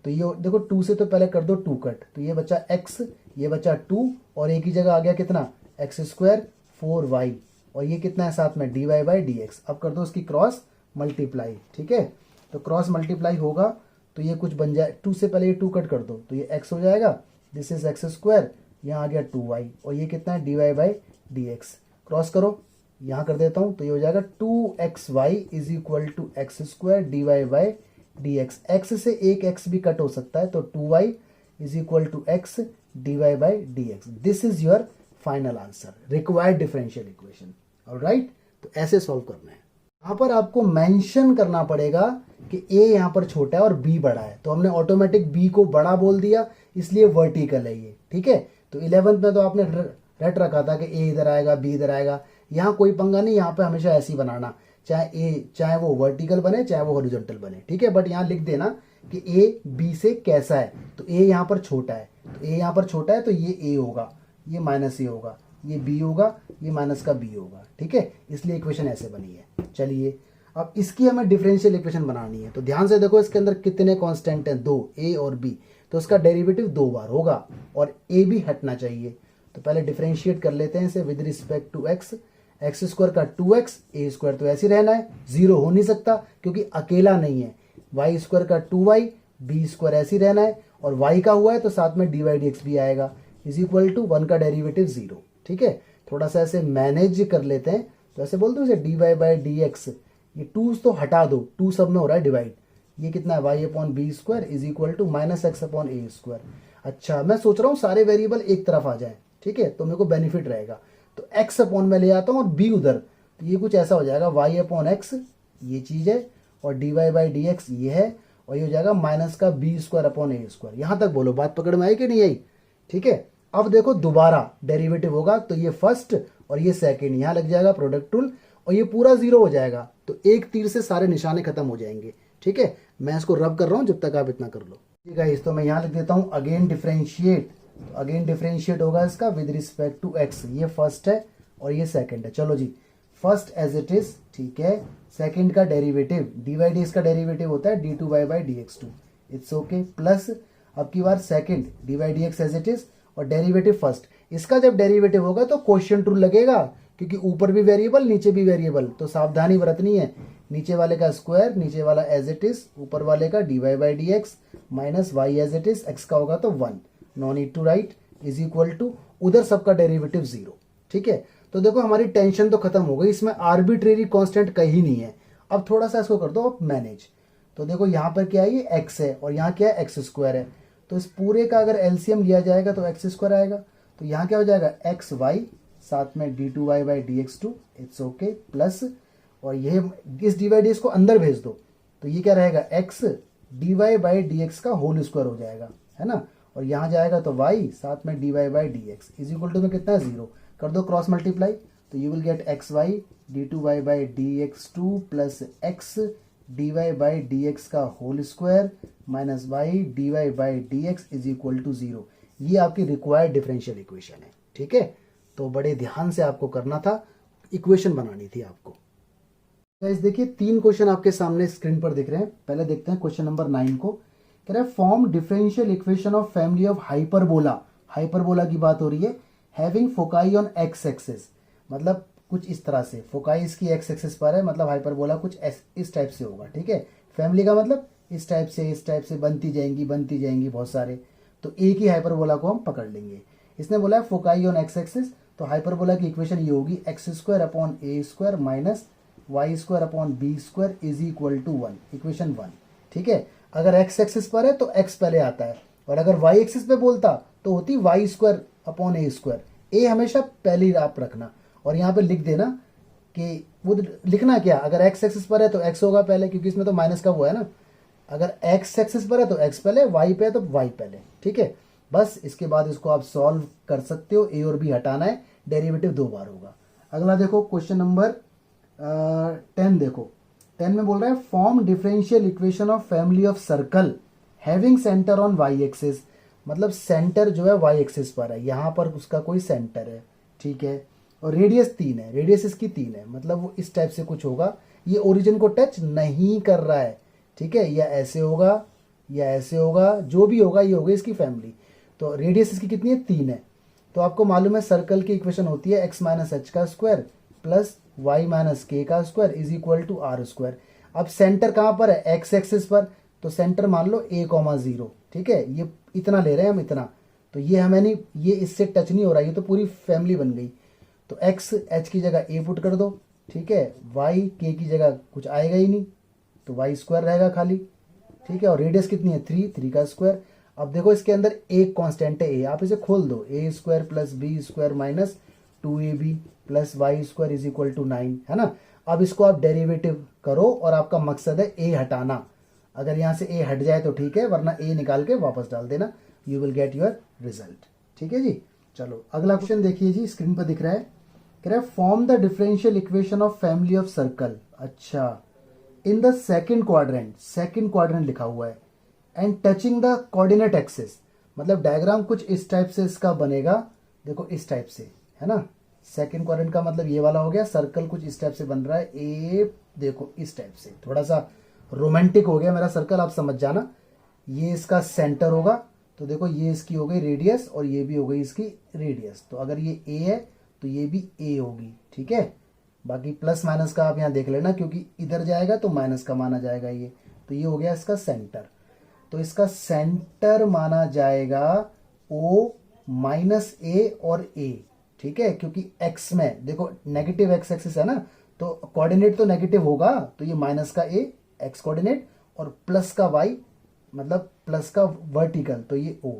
तो ये देखो 2 से तो पहले कर दो 2 कट, तो ये बचा x, ये बचा 2, और a की जगह आ गया कितना x² 4y, और ये कितना है साथ में dy/dx। अब कर दो इसकी क्रॉस मल्टीप्लाई, ठीक है। तो क्रॉस मल्टीप्लाई होगा तो ये कुछ बन जाए, 2 से पहले ये 2 कट कर दो तो ये x हो जाएगा, दिस इज x², यहाँ आ गया 2y, और ये कितना है dy/dx। क्रॉस करो, यहाँ कर देता हूँ तो ये हो जाएगा 2xy is equal to x² dy/dx। x से एक x भी कट हो सकता है, तो 2y is equal to x dy/dx। This is your final answer, required differential equation. Alright, तो ऐसे सॉल्व करना है। यहाँ पर आपको मेंशन करना पड़ेगा कि a यहाँ पर छोटा है और b बड़ा है, तो हमने ऑटोमेटिक b को बड़ा बोल दिया, इसलिए वर्टिकल है ये, ठीक है। तो 11th में तो आपने रट रखा था कि a इधर आएगा b इधर आएगा, यहाँ कोई पंगा नहीं, यहाँ पे हमेशा ऐसे ही बनाना, चाहे वो वर्टिकल बने चाहे वो हॉरिजॉन्टल बने, ठीक है। बट यहाँ लिख देना कि a b से कैसा है, तो a यहाँ पर छोटा है, तो a यहाँ पर छोटा है तो ये a होगा, ये माइनस a होगा, ये b होगा, ये माइनस का b होगा, ठीक है। इसलिए इक्वेशन ऐसे बनी है। चलिए अब इसकी हमें डिफरेंशियल इक्वेशन बनानी है, तो ध्यान से देखो इसके अंदर कितने कांस्टेंट हैं, 2, a और b, तो इसका डेरिवेटिव 2 बार होगा और a भी हटना चाहिए। तो पहले डिफरेंशिएट कर लेते हैं इसे with respect to x, x² का 2x, a² तो ऐसे ही रहना है, 0 हो नहीं सकता क्योंकि अकेला नहीं है, y² का 2y, b² ऐसे ही रहना है, और y का हुआ है तो साथ में dy/dx भी आएगा, इज इक्वल टू 1 का डेरिवेटिव 0, ठीक है। थोड़ा सा ऐसे मैनेज कर लेते हैं, तो ऐसे बोल दो इसे dy/dx, ये 2 तो हटा दो, 2 सब में हो रहा है डिवाइड, ये कितना है y/b² is equal to -x/a²। अच्छा, मैं सोच रहा हूँ सारे वेरिएबल एक तरफ आ जाए, ठीक है, तो मेरे को बेनिफिट रहेगा। तो x अपॉन में ले आता हूँ और b उधर, तो ये कुछ ऐसा हो जाएगा y/x, ये चीज़ है, और dy/dx ये है, और ये हो जाएगा माइनस का b²/a²। यहाँ तक बोलो, बात पकड़ में आई कि नहीं आई, ठीक है। अब देखो दोबारा डेरिवेटिव होगा, तो ये फर्स्ट और ये सेकंड, यहाँ लग जाएगा प्रोडक्ट रूल, और ये पूरा 0 हो जाएगा, तो एक तीर से सारे निशाने खत्म हो जाएंगे, ठीक है। मैं इसको रब कर रहा हूँ जब तक आप इतना कर लो, ठीक है। तो मैं यहाँ लिख देता हूँ अगेन डिफरेंशिएट, तो अगेन डिफरेंशिएट होगा इसका विद रिस्पेक्ट टू x, ये फर्स्ट है और ये सेकंड है। चलो जी, फर्स्ट एज इट इज, ठीक है। सेकंड का डेरिवेटिव dy/dx का डेरिवेटिव होता है d2y/dx2, इट्स ओके, प्लस अब की बार second dy/dx as it is और डेरिवेटिव फर्स्ट। इसका जब डेरिवेटिव होगा तो क्वोशिएंट रूल लगेगा, क्योंकि ऊपर भी वेरिएबल नीचे भी वेरिएबल, तो सावधानी बरतनी है, नीचे वाले का स्क्वायर, नीचे वाला एज इट इज, ऊपर वाले का dy/dx minus y as it is, x का होगा तो 1, no need to write, is equal to उधर सबका डेरिवेटिव 0, ठीक है। तो देखो हमारी टेंशन तो खत्म हो गई, इसमें आर्बिट्रेरी कांस्टेंट कहीं नहीं है। अब थोड़ा सा इसको कर दो आप मैनेज, तो देखो यहाँ पर क्या है, ये x है और यहाँ क्या है x² है, तो इस पूरे का अगर एलसीएम लिया जाएगा तो x² आएगा, तो यहाँ क्या हो जाएगा xy साथ में d2y/dx2, इट्स ओके, प्लस और ये इस dy/dx को अंदर भेज दो, तो ये क्या रहेगा x dy/dx का होल स्क्वायर हो जाएगा, है ना, और यहाँ जाएगा तो y साथ में dy/dx इज इक्वल टू में कितना है 0, कर दो क्रॉस मल्टीप्लाई, तो you will get xy d2y/dx2 plus x dy/dx का होल स्क्वायर minus y dy/dx is equal to 0। ये आपकी रिक्वायर्ड डिफरेंशियल इक्वेशन है, ठीक है। तो बड़े ध्यान से आपको करना था, इक्वेशन बनानी थी आपको। गाइस देखिए 3 क्वेश्चन आपके सामने स्क्रीन पर दिख रहे हैं। पहले देखते हैं क्वेश्चन नंबर 9 को, कह रहा है form differential equation of family of hyperbola, hyperbola की बात हो रही है, having foci on x axis, मतलब कुछ इस तरह से, फोकाई इसकी एक्स एक्सिस पर है, मतलब हाइपरबोला कुछ इस टाइप से होगा, ठीक है। फैमिली का मतलब इस टाइप से बनती जाएंगी बहुत सारे, तो एक ही हाइपरबोला को हम पकड़ लेंगे। इसने बोला है फोकाई ऑन एक्स एक्सिस, तो हाइपरबोला की इक्वेशन ये होगी x² minus y² is equal to 1, equation 1, ठीक है। अगर x एक्सिस पर है तो x पहले आता है, और अगर y एक्सिस पे बोलता तो होती y²/a², a हमेशा पहले आप रखना, और यहाँ पे लिख देना कि वो लिखना क्या, अगर x एक्सिस पर है तो x होगा पहले, क्योंकि इसमें तो माइनस का हुआ है ना, अगर x एक्सिस पर है तो x पहले, y पे है तो y पहले, ठीक है। बस इसके बाद इसको आप सॉल्व कर सकते हो, a और b हटाना है, डेरिवेटिव 2 बार होगा। अगला देखो क्वेश्चन नंबर 10, देखो 10 में बोल रहा है form differential equation of family of circle having centre on y axis, मतलब सेंटर जो है वाई एक्सिस पर है, यहाँ पर उसका कोई सेंटर है, ठीक है। और रेडियस 3 है, रेडियस इसकी 3 है, मतलब वो इस टाइप से कुछ होगा, ये ओरिजिन को टच नहीं कर रहा है, ठीक है। या ऐसे होगा या ऐसे होगा, जो भी होगा ये होगी इसकी फैमिली। तो रेडियस इसकी कितनी है, 3 है। तो आपको मालूम है सर्कल की इक्वेशन होती है x माइनस एच का square plus y minus k का square is equal to r square. अब सेंटर कहाँ पर है, एक्स एक्सिस पर, तो सेंटर मान लो a,0, ठीक है। ये इतना ले रहे हैं हम, इतना, तो ये हमें नहीं, ये इससे टच नहीं हो रहा, ये तो पूरी फैमिली बन गई। तो x h की जगह a पुट कर दो, ठीक है। y k की जगह कुछ आएगा ही नहीं, तो वाई स्क्वायर रहेगा खाली, ठीक है। और रेडियस कितनी है, 3 का स्क्वायर। अब देखो इसके अंदर एक कांस्टेंट है a, आप इसे खोल दो, a square plus b square minus 2ab plus y square is equal to 9, है ना। अब इसको आप डेरिवेटिव करो और आपका मकसद है a हटाना। अगर यहाँ से a हट जाए तो ठीक है, वरना a निकाल के वापस डाल देना, you will get your result, ठीक है जी। चलो अगला क्वेश्चन देखिए जी, स्क्रीन पर दिख रहा है, कह रहा है form the differential equation of family of circle. अच्छा, इन द सेकंड क्वाड्रेंट लिखा हुआ है, and touching the coordinate axis, मतलब डायग्राम कुछ इस टाइप से इसका बनेगा, देखो इस टाइप से, है ना। सेकंड क्वाड्रेंट का मतलब ये वाला हो गया, सर्कल कुछ इस टाइप से बन रहा है, ए देखो इस टाइप से, थोड़ा सा रोमांटिक हो गया मेरा सर्कल, आप समझ जाना। ये इसका सेंटर होगा, तो देखो ये इसकी हो गई रेडियस और ये भी हो गई इसकी रेडियस। तो अगर ये ए है तो ये भी ए होगी, ठीक है। बाकी प्लस माइनस का आप यहाँ देख लेना, क्योंकि इधर जाएगा तो माइनस का माना जाएगा ये। तो ये हो गया इसका सेंटर, तो इसका सेंटर माना जाएगा ओ माइनस ए और ए, ठीक है। क्योंकि एक्स में देखो नेगेटिव एक्स एक्सिस है ना, तो कोऑर्डिनेट तो नेगेटिव होगा, तो ये माइनस का ए एक्स कोऑर्डिनेट और प्लस का वाई, मतलब प्लस का वर्टिकल, तो ये ओ,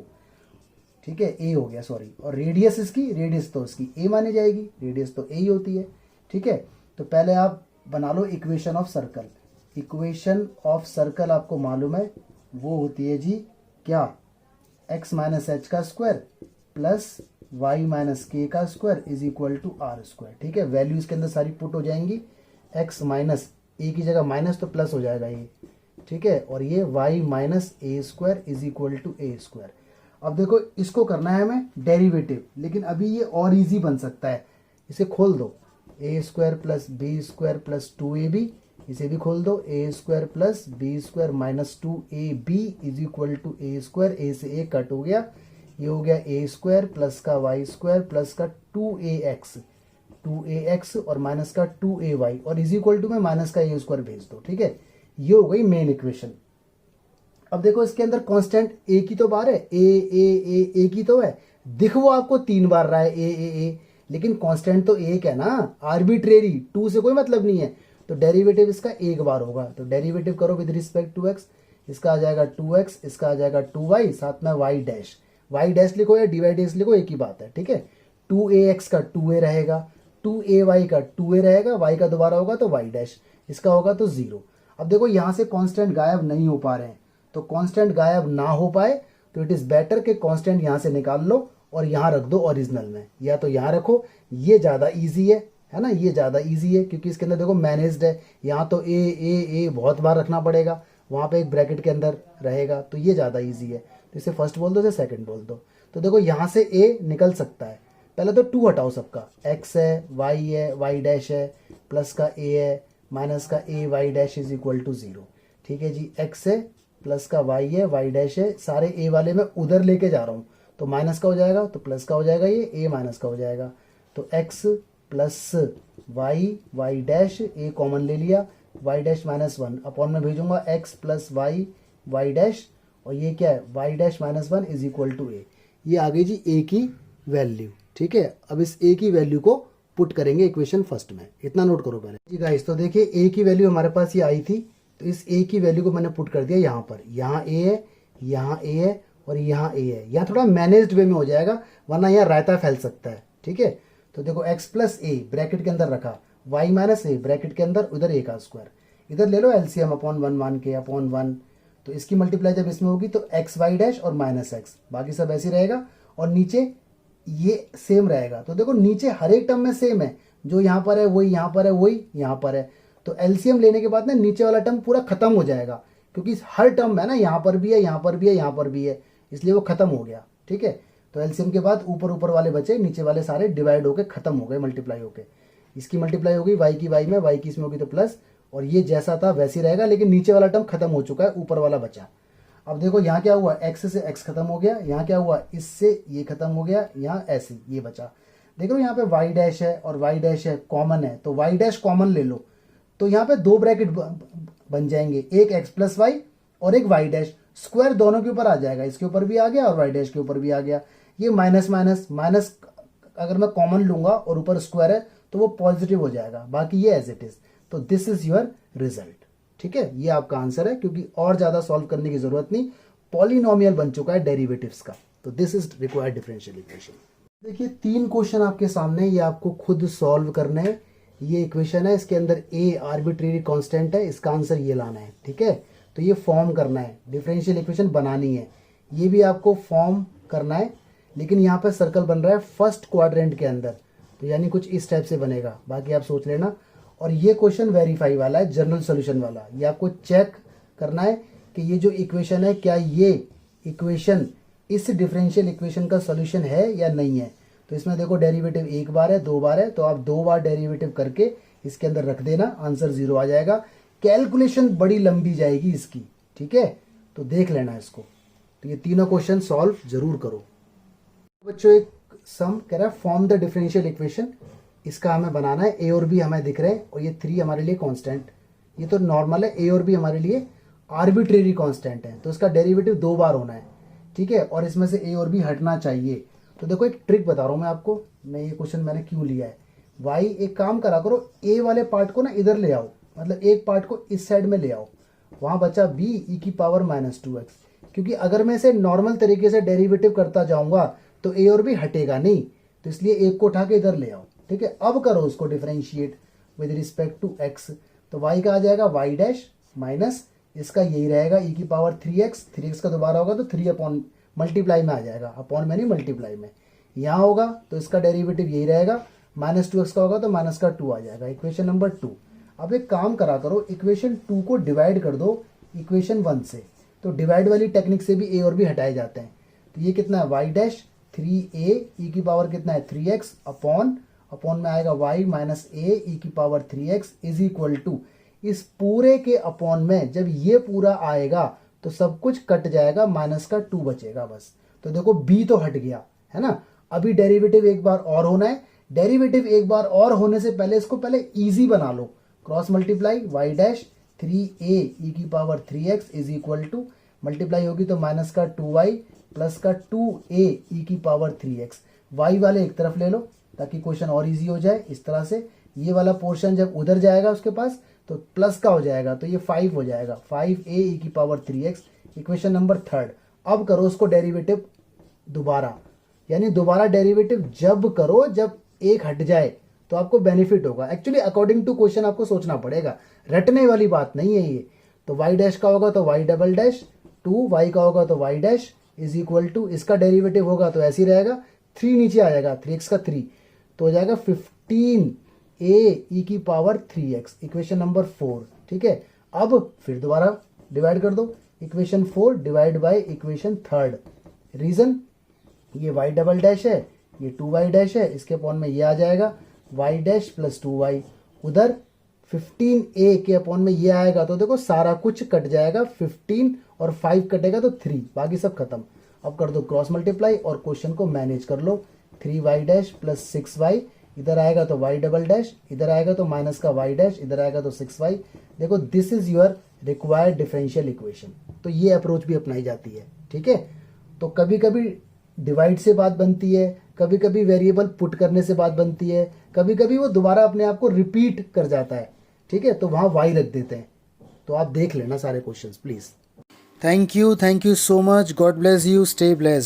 ठीक है, ए हो गया, सॉरी। और रेडियस इसकी, रेडियस तो इसकी ए मानी जाएगी, रेडियस तो ए ही होती है, ठीक है। तो पहले आप बना लो equation of circle. Equation of circle आपको मालूम है वो होती है जी क्या, x माइनस एच का square plus y minus k का square is equal to r square, ठीक है। वैल्यू इसके अंदर सारी पुट हो जाएंगी, x माइनस ए की जगह माइनस तो प्लस हो जाएगा ये, ठीक है। और ये y minus a square is equal to a square. अब देखो इसको करना है हमें डेरिवेटिव, लेकिन अभी ये और इजी बन सकता है, इसे खोल दो, a square plus b square plus 2ab, इसे भी खोल दो, a square plus b square minus 2ab is equal to a square, a से ए कट हो गया, ये हो गया ए स्क्वायर प्लस का वाई स्क्वायर प्लस का 2ax और माइनस का 2ay और इज इक्वल टू में माइनस का ए स्क्वायर भेज दो, ठीक है। ये हो गई मेन इक्वेशन। अब देखो इसके अंदर कांस्टेंट ए की तो बार है, ए की तो है, दिख वो आपको 3 बार रहा है ए, लेकिन कांस्टेंट तो एक है ना, आर्बिट्रेरी, 2 से कोई मतलब नहीं है। तो डेरिवेटिव इसका एक बार होगा, तो डेरिवेटिव करो विद रिस्पेक्ट टू एक्स, इसका आ जाएगा 2x, इसका आ जाएगा 2y, साथ में y डैश लिखो या dy डैश लिखो, एक ही बात है, ठीक है। 2ax का 2a रहेगा, 2ay का 2a रहेगा, y का दोबारा होगा तो y डैश, इसका होगा तो 0। अब देखो यहाँ से कांस्टेंट गायब नहीं हो पा रहे हैं, तो कांस्टेंट गायब ना हो पाए तो इट इज बेटर कि कांस्टेंट यहाँ से निकाल लो और यहाँ रख दो ओरिजिनल में, या तो यहाँ रखो, ये ज़्यादा ईजी है ना, ये ज़्यादा इजी है, क्योंकि इसके अंदर देखो मैनेज्ड है, यहाँ तो ए बहुत बार रखना पड़ेगा, वहाँ पे एक ब्रैकेट के अंदर रहेगा, तो ये ज़्यादा इजी है। तो इसे फर्स्ट बोल दो, इसे सेकंड बोल दो। तो देखो यहाँ से ए निकल सकता है, पहले तो 2 हटाओ सबका, x है, y डैश है, प्लस का a है, माइनस का a y dash is equal to 0, ठीक है जी। x है, प्लस का y है, y डैश है, सारे a वाले मैं उधर लेके जा रहा हूँ, तो माइनस का हो जाएगा तो प्लस का हो जाएगा, ये a माइनस का हो जाएगा, तो x plus y dash a common ले लिया, y डैश माइनस 1 अपॉन में भेजूंगा x प्लस y डैश, और ये क्या है y dash minus 1 is equal to a। ये आ गई जी a की वैल्यू, ठीक है। अब इस a की वैल्यू को पुट करेंगे इक्वेशन फर्स्ट में, इतना नोट करो पहले जी गाइस। तो देखिए a की वैल्यू हमारे पास ये आई थी, तो इस a की वैल्यू को मैंने पुट कर दिया यहाँ पर, यहाँ a है, यहाँ a है और यहाँ a है। यहाँ थोड़ा मैनेज्ड वे में हो जाएगा, वरना यहाँ रायता फैल सकता है, ठीक है। तो देखो x प्लस a ब्रैकेट के अंदर रखा, y माइनस a ब्रैकेट के अंदर, उधर a का स्क्वायर, इधर ले लो एलसीएम अपॉन 1 मान के, अपॉन 1, तो इसकी मल्टीप्लाई जब इसमें होगी तो एक्स वाई डैश और माइनस एक्स, बाकी सब ऐसे रहेगा, और नीचे ये सेम रहेगा। तो देखो नीचे हर एक टर्म में सेम है, जो यहाँ पर है वही यहाँ पर है, वही यहाँ पर है, तो एलसीएम लेने के बाद ना नीचे वाला टर्म पूरा खत्म हो जाएगा, क्योंकि हर टर्म है ना, यहाँ पर भी है, यहाँ पर भी है, यहाँ पर भी है, इसलिए वो खत्म हो गया। ठीक है, तो एलसीएम के बाद ऊपर ऊपर वाले बचे, नीचे वाले सारे डिवाइड होके खत्म हो गए, मल्टीप्लाई होके। इसकी मल्टीप्लाई हो गई वाई की वाई में, वाई की इसमें होगी तो प्लस, और ये जैसा था वैसे ही रहेगा, लेकिन नीचे वाला टर्म खत्म हो चुका है, ऊपर वाला बचा। अब देखो यहाँ क्या हुआ, एक्स से एक्स खत्म हो गया, यहाँ क्या हुआ, इससे ये खत्म हो गया, यहाँ ऐसे ये बचा। देखो यहाँ पे वाई डैश है और वाई डैश है, कॉमन है, तो वाई डैश कॉमन ले लो, तो यहाँ पे दो ब्रैकेट बन जाएंगे, एक एक्स प्लस वाई और एक वाई डैश। स्क्वायर दोनों के ऊपर आ जाएगा, इसके ऊपर भी आ गया और वाई डैश के ऊपर भी आ गया। ये माइनस माइनस माइनस अगर मैं कॉमन लूंगा और ऊपर स्क्वायर है तो वो पॉजिटिव हो जाएगा, बाकी ये एज इट इज। तो दिस इज योर रिजल्ट। ठीक है, ये आपका आंसर है, क्योंकि और ज्यादा सॉल्व करने की जरूरत नहीं, पॉलिनोमियल बन चुका है डेरिवेटिव्स का। तो this is required differential equation. देखिए 3 क्वेश्चन आपके सामने, ये आपको खुद सॉल्व करने हैं। ये इक्वेशन है, इसके अंदर ए आर्बिट्रेरी कांस्टेंट है, इसका आंसर ये लाना है। ठीक है, तो ये फॉर्म करना है, डिफरेंशियल इक्वेशन बनानी है, ये भी आपको फॉर्म करना है। लेकिन यहाँ पे सर्कल बन रहा है फर्स्ट क्वाड्रेंट के अंदर, तो यानी कुछ इस टाइप से बनेगा, बाकी आप सोच लेना। और ये क्वेश्चन वेरीफाई वाला है, जनरल सोल्यूशन वाला। ये आपको चेक करना है कि ये जो इक्वेशन है, क्या ये इक्वेशन इस डिफरेंशियल इक्वेशन का सोल्यूशन है या नहीं है। तो इसमें देखो डेरिवेटिव एक बार है, 2 बार है, तो आप 2 बार डेरिवेटिव करके इसके अंदर रख देना, आंसर 0 आ जाएगा। कैलकुलेशन बड़ी लंबी जाएगी इसकी। ठीक है, तो देख लेना इसको। तो ये तीनों क्वेश्चन सॉल्व जरूर करो। बच्चों एक सम कह रहा है फॉर्म द डिफरेंशियल इक्वेशन, इसका हमें बनाना है। ए और बी हमें दिख रहे हैं और ये 3 हमारे लिए कांस्टेंट, ये तो नॉर्मल है। ए और बी हमारे लिए आर्बिट्रेरी कांस्टेंट है, तो इसका डेरिवेटिव 2 बार होना है। ठीक है, और इसमें से ए और बी हटना चाहिए। तो देखो एक ट्रिक बता रहा हूं मैं आपको, मैं ये क्वेश्चन मैंने क्यों लिया है। वाई एक काम करा करो, ए वाले पार्ट को ना इधर ले आओ, मतलब एक पार्ट को इस साइड में ले आओ, वहां बचा बी ई की पावर -2x। क्योंकि अगर मैं इसे नॉर्मल तरीके से डेरिवेटिव करता जाऊंगा तो ए और बी हटेगा नहीं, तो इसलिए एक को उठा के इधर ले आओ। ठीक है, अब करो उसको differentiate with respect to x. तो वाई का आ जाएगा वाई डैश माइनस इसका यही रहेगा ई की पावर 3x का दोबारा होगा तो 3 अपॉन मल्टीप्लाई में आ जाएगा, अपॉन में नहीं मल्टीप्लाई में। यहाँ होगा तो इसका डेरिवेटिव यही रहेगा, -2x का होगा तो माइनस का 2 आ जाएगा। Equation number 2। अब एक काम करा करो, इक्वेशन 2 को डिवाइड कर दो इक्वेशन 1 से, तो डिवाइड वाली टेक्निक से भी ए और बी हटाए जाते हैं। तो ये कितना है, वाई डैश 3a ई की पावर कितना है 3x अपॉन में आएगा y माइनस ए ई की power 3x is equal to, इस पूरे के अपॉन में जब ये पूरा आएगा तो सब कुछ कट जाएगा, माइनस का 2 बचेगा बस। तो देखो b तो हट गया है ना। अभी डेरिवेटिव एक बार और होना है, डेरिवेटिव एक बार और होने से पहले इसको पहले इजी बना लो। Cross multiply y dash 3a e की power 3x is equal to, multiply होगी तो माइनस का 2y प्लस का 2a ई की पावर 3x। y वाले एक तरफ ले लो ताकि क्वेश्चन और इजी हो जाए। इस तरह से ये वाला पोर्शन जब उधर जाएगा उसके पास तो प्लस का हो जाएगा, तो ये 5 हो जाएगा, 5a ई की पावर 3x। Equation number 3। अब करो उसको डेरिवेटिव दोबारा, यानी दोबारा डेरिवेटिव जब करो जब एक हट जाए तो आपको बेनिफिट होगा। एक्चुअली अकॉर्डिंग टू क्वेश्चन आपको सोचना पड़ेगा, रटने वाली बात नहीं है ये। तो y डैश का होगा तो y डबल डैश 2y का होगा तो y dash is equal to, इसका डेरिवेटिव होगा तो ऐसे ही रहेगा, 3 नीचे आ जाएगा, 3x का 3 तो हो जाएगा 15a ई की पावर 3x। Equation number 4। ठीक है, अब फिर दोबारा डिवाइड कर दो, equation 4 divide by equation 3। Reason ये y डबल डैश है, ये 2y डैश है, इसके अपॉन में ये आ जाएगा y डैश प्लस 2y, उधर 15a के अपॉन में ये आएगा तो देखो सारा कुछ कट जाएगा, 15 और 5 कटेगा तो 3, बाकी सब खत्म। अब कर दो क्रॉस मल्टीप्लाई और क्वेश्चन को मैनेज कर लो। 3y डैश प्लस 6y, इधर आएगा तो y डबल डैश, इधर आएगा तो माइनस का y डैश, इधर आएगा तो 6y। देखो this is your required differential equation. तो ये अप्रोच भी अपनाई जाती है। ठीक है, तो कभी कभी डिवाइड से बात बनती है, कभी कभी वेरिएबल पुट करने से बात बनती है, कभी कभी वो दोबारा अपने आप को रिपीट कर जाता है। ठीक है, तो वहां y रख देते हैं। तो आप देख लेना सारे questions please. Thank you so much, God bless you, stay blessed.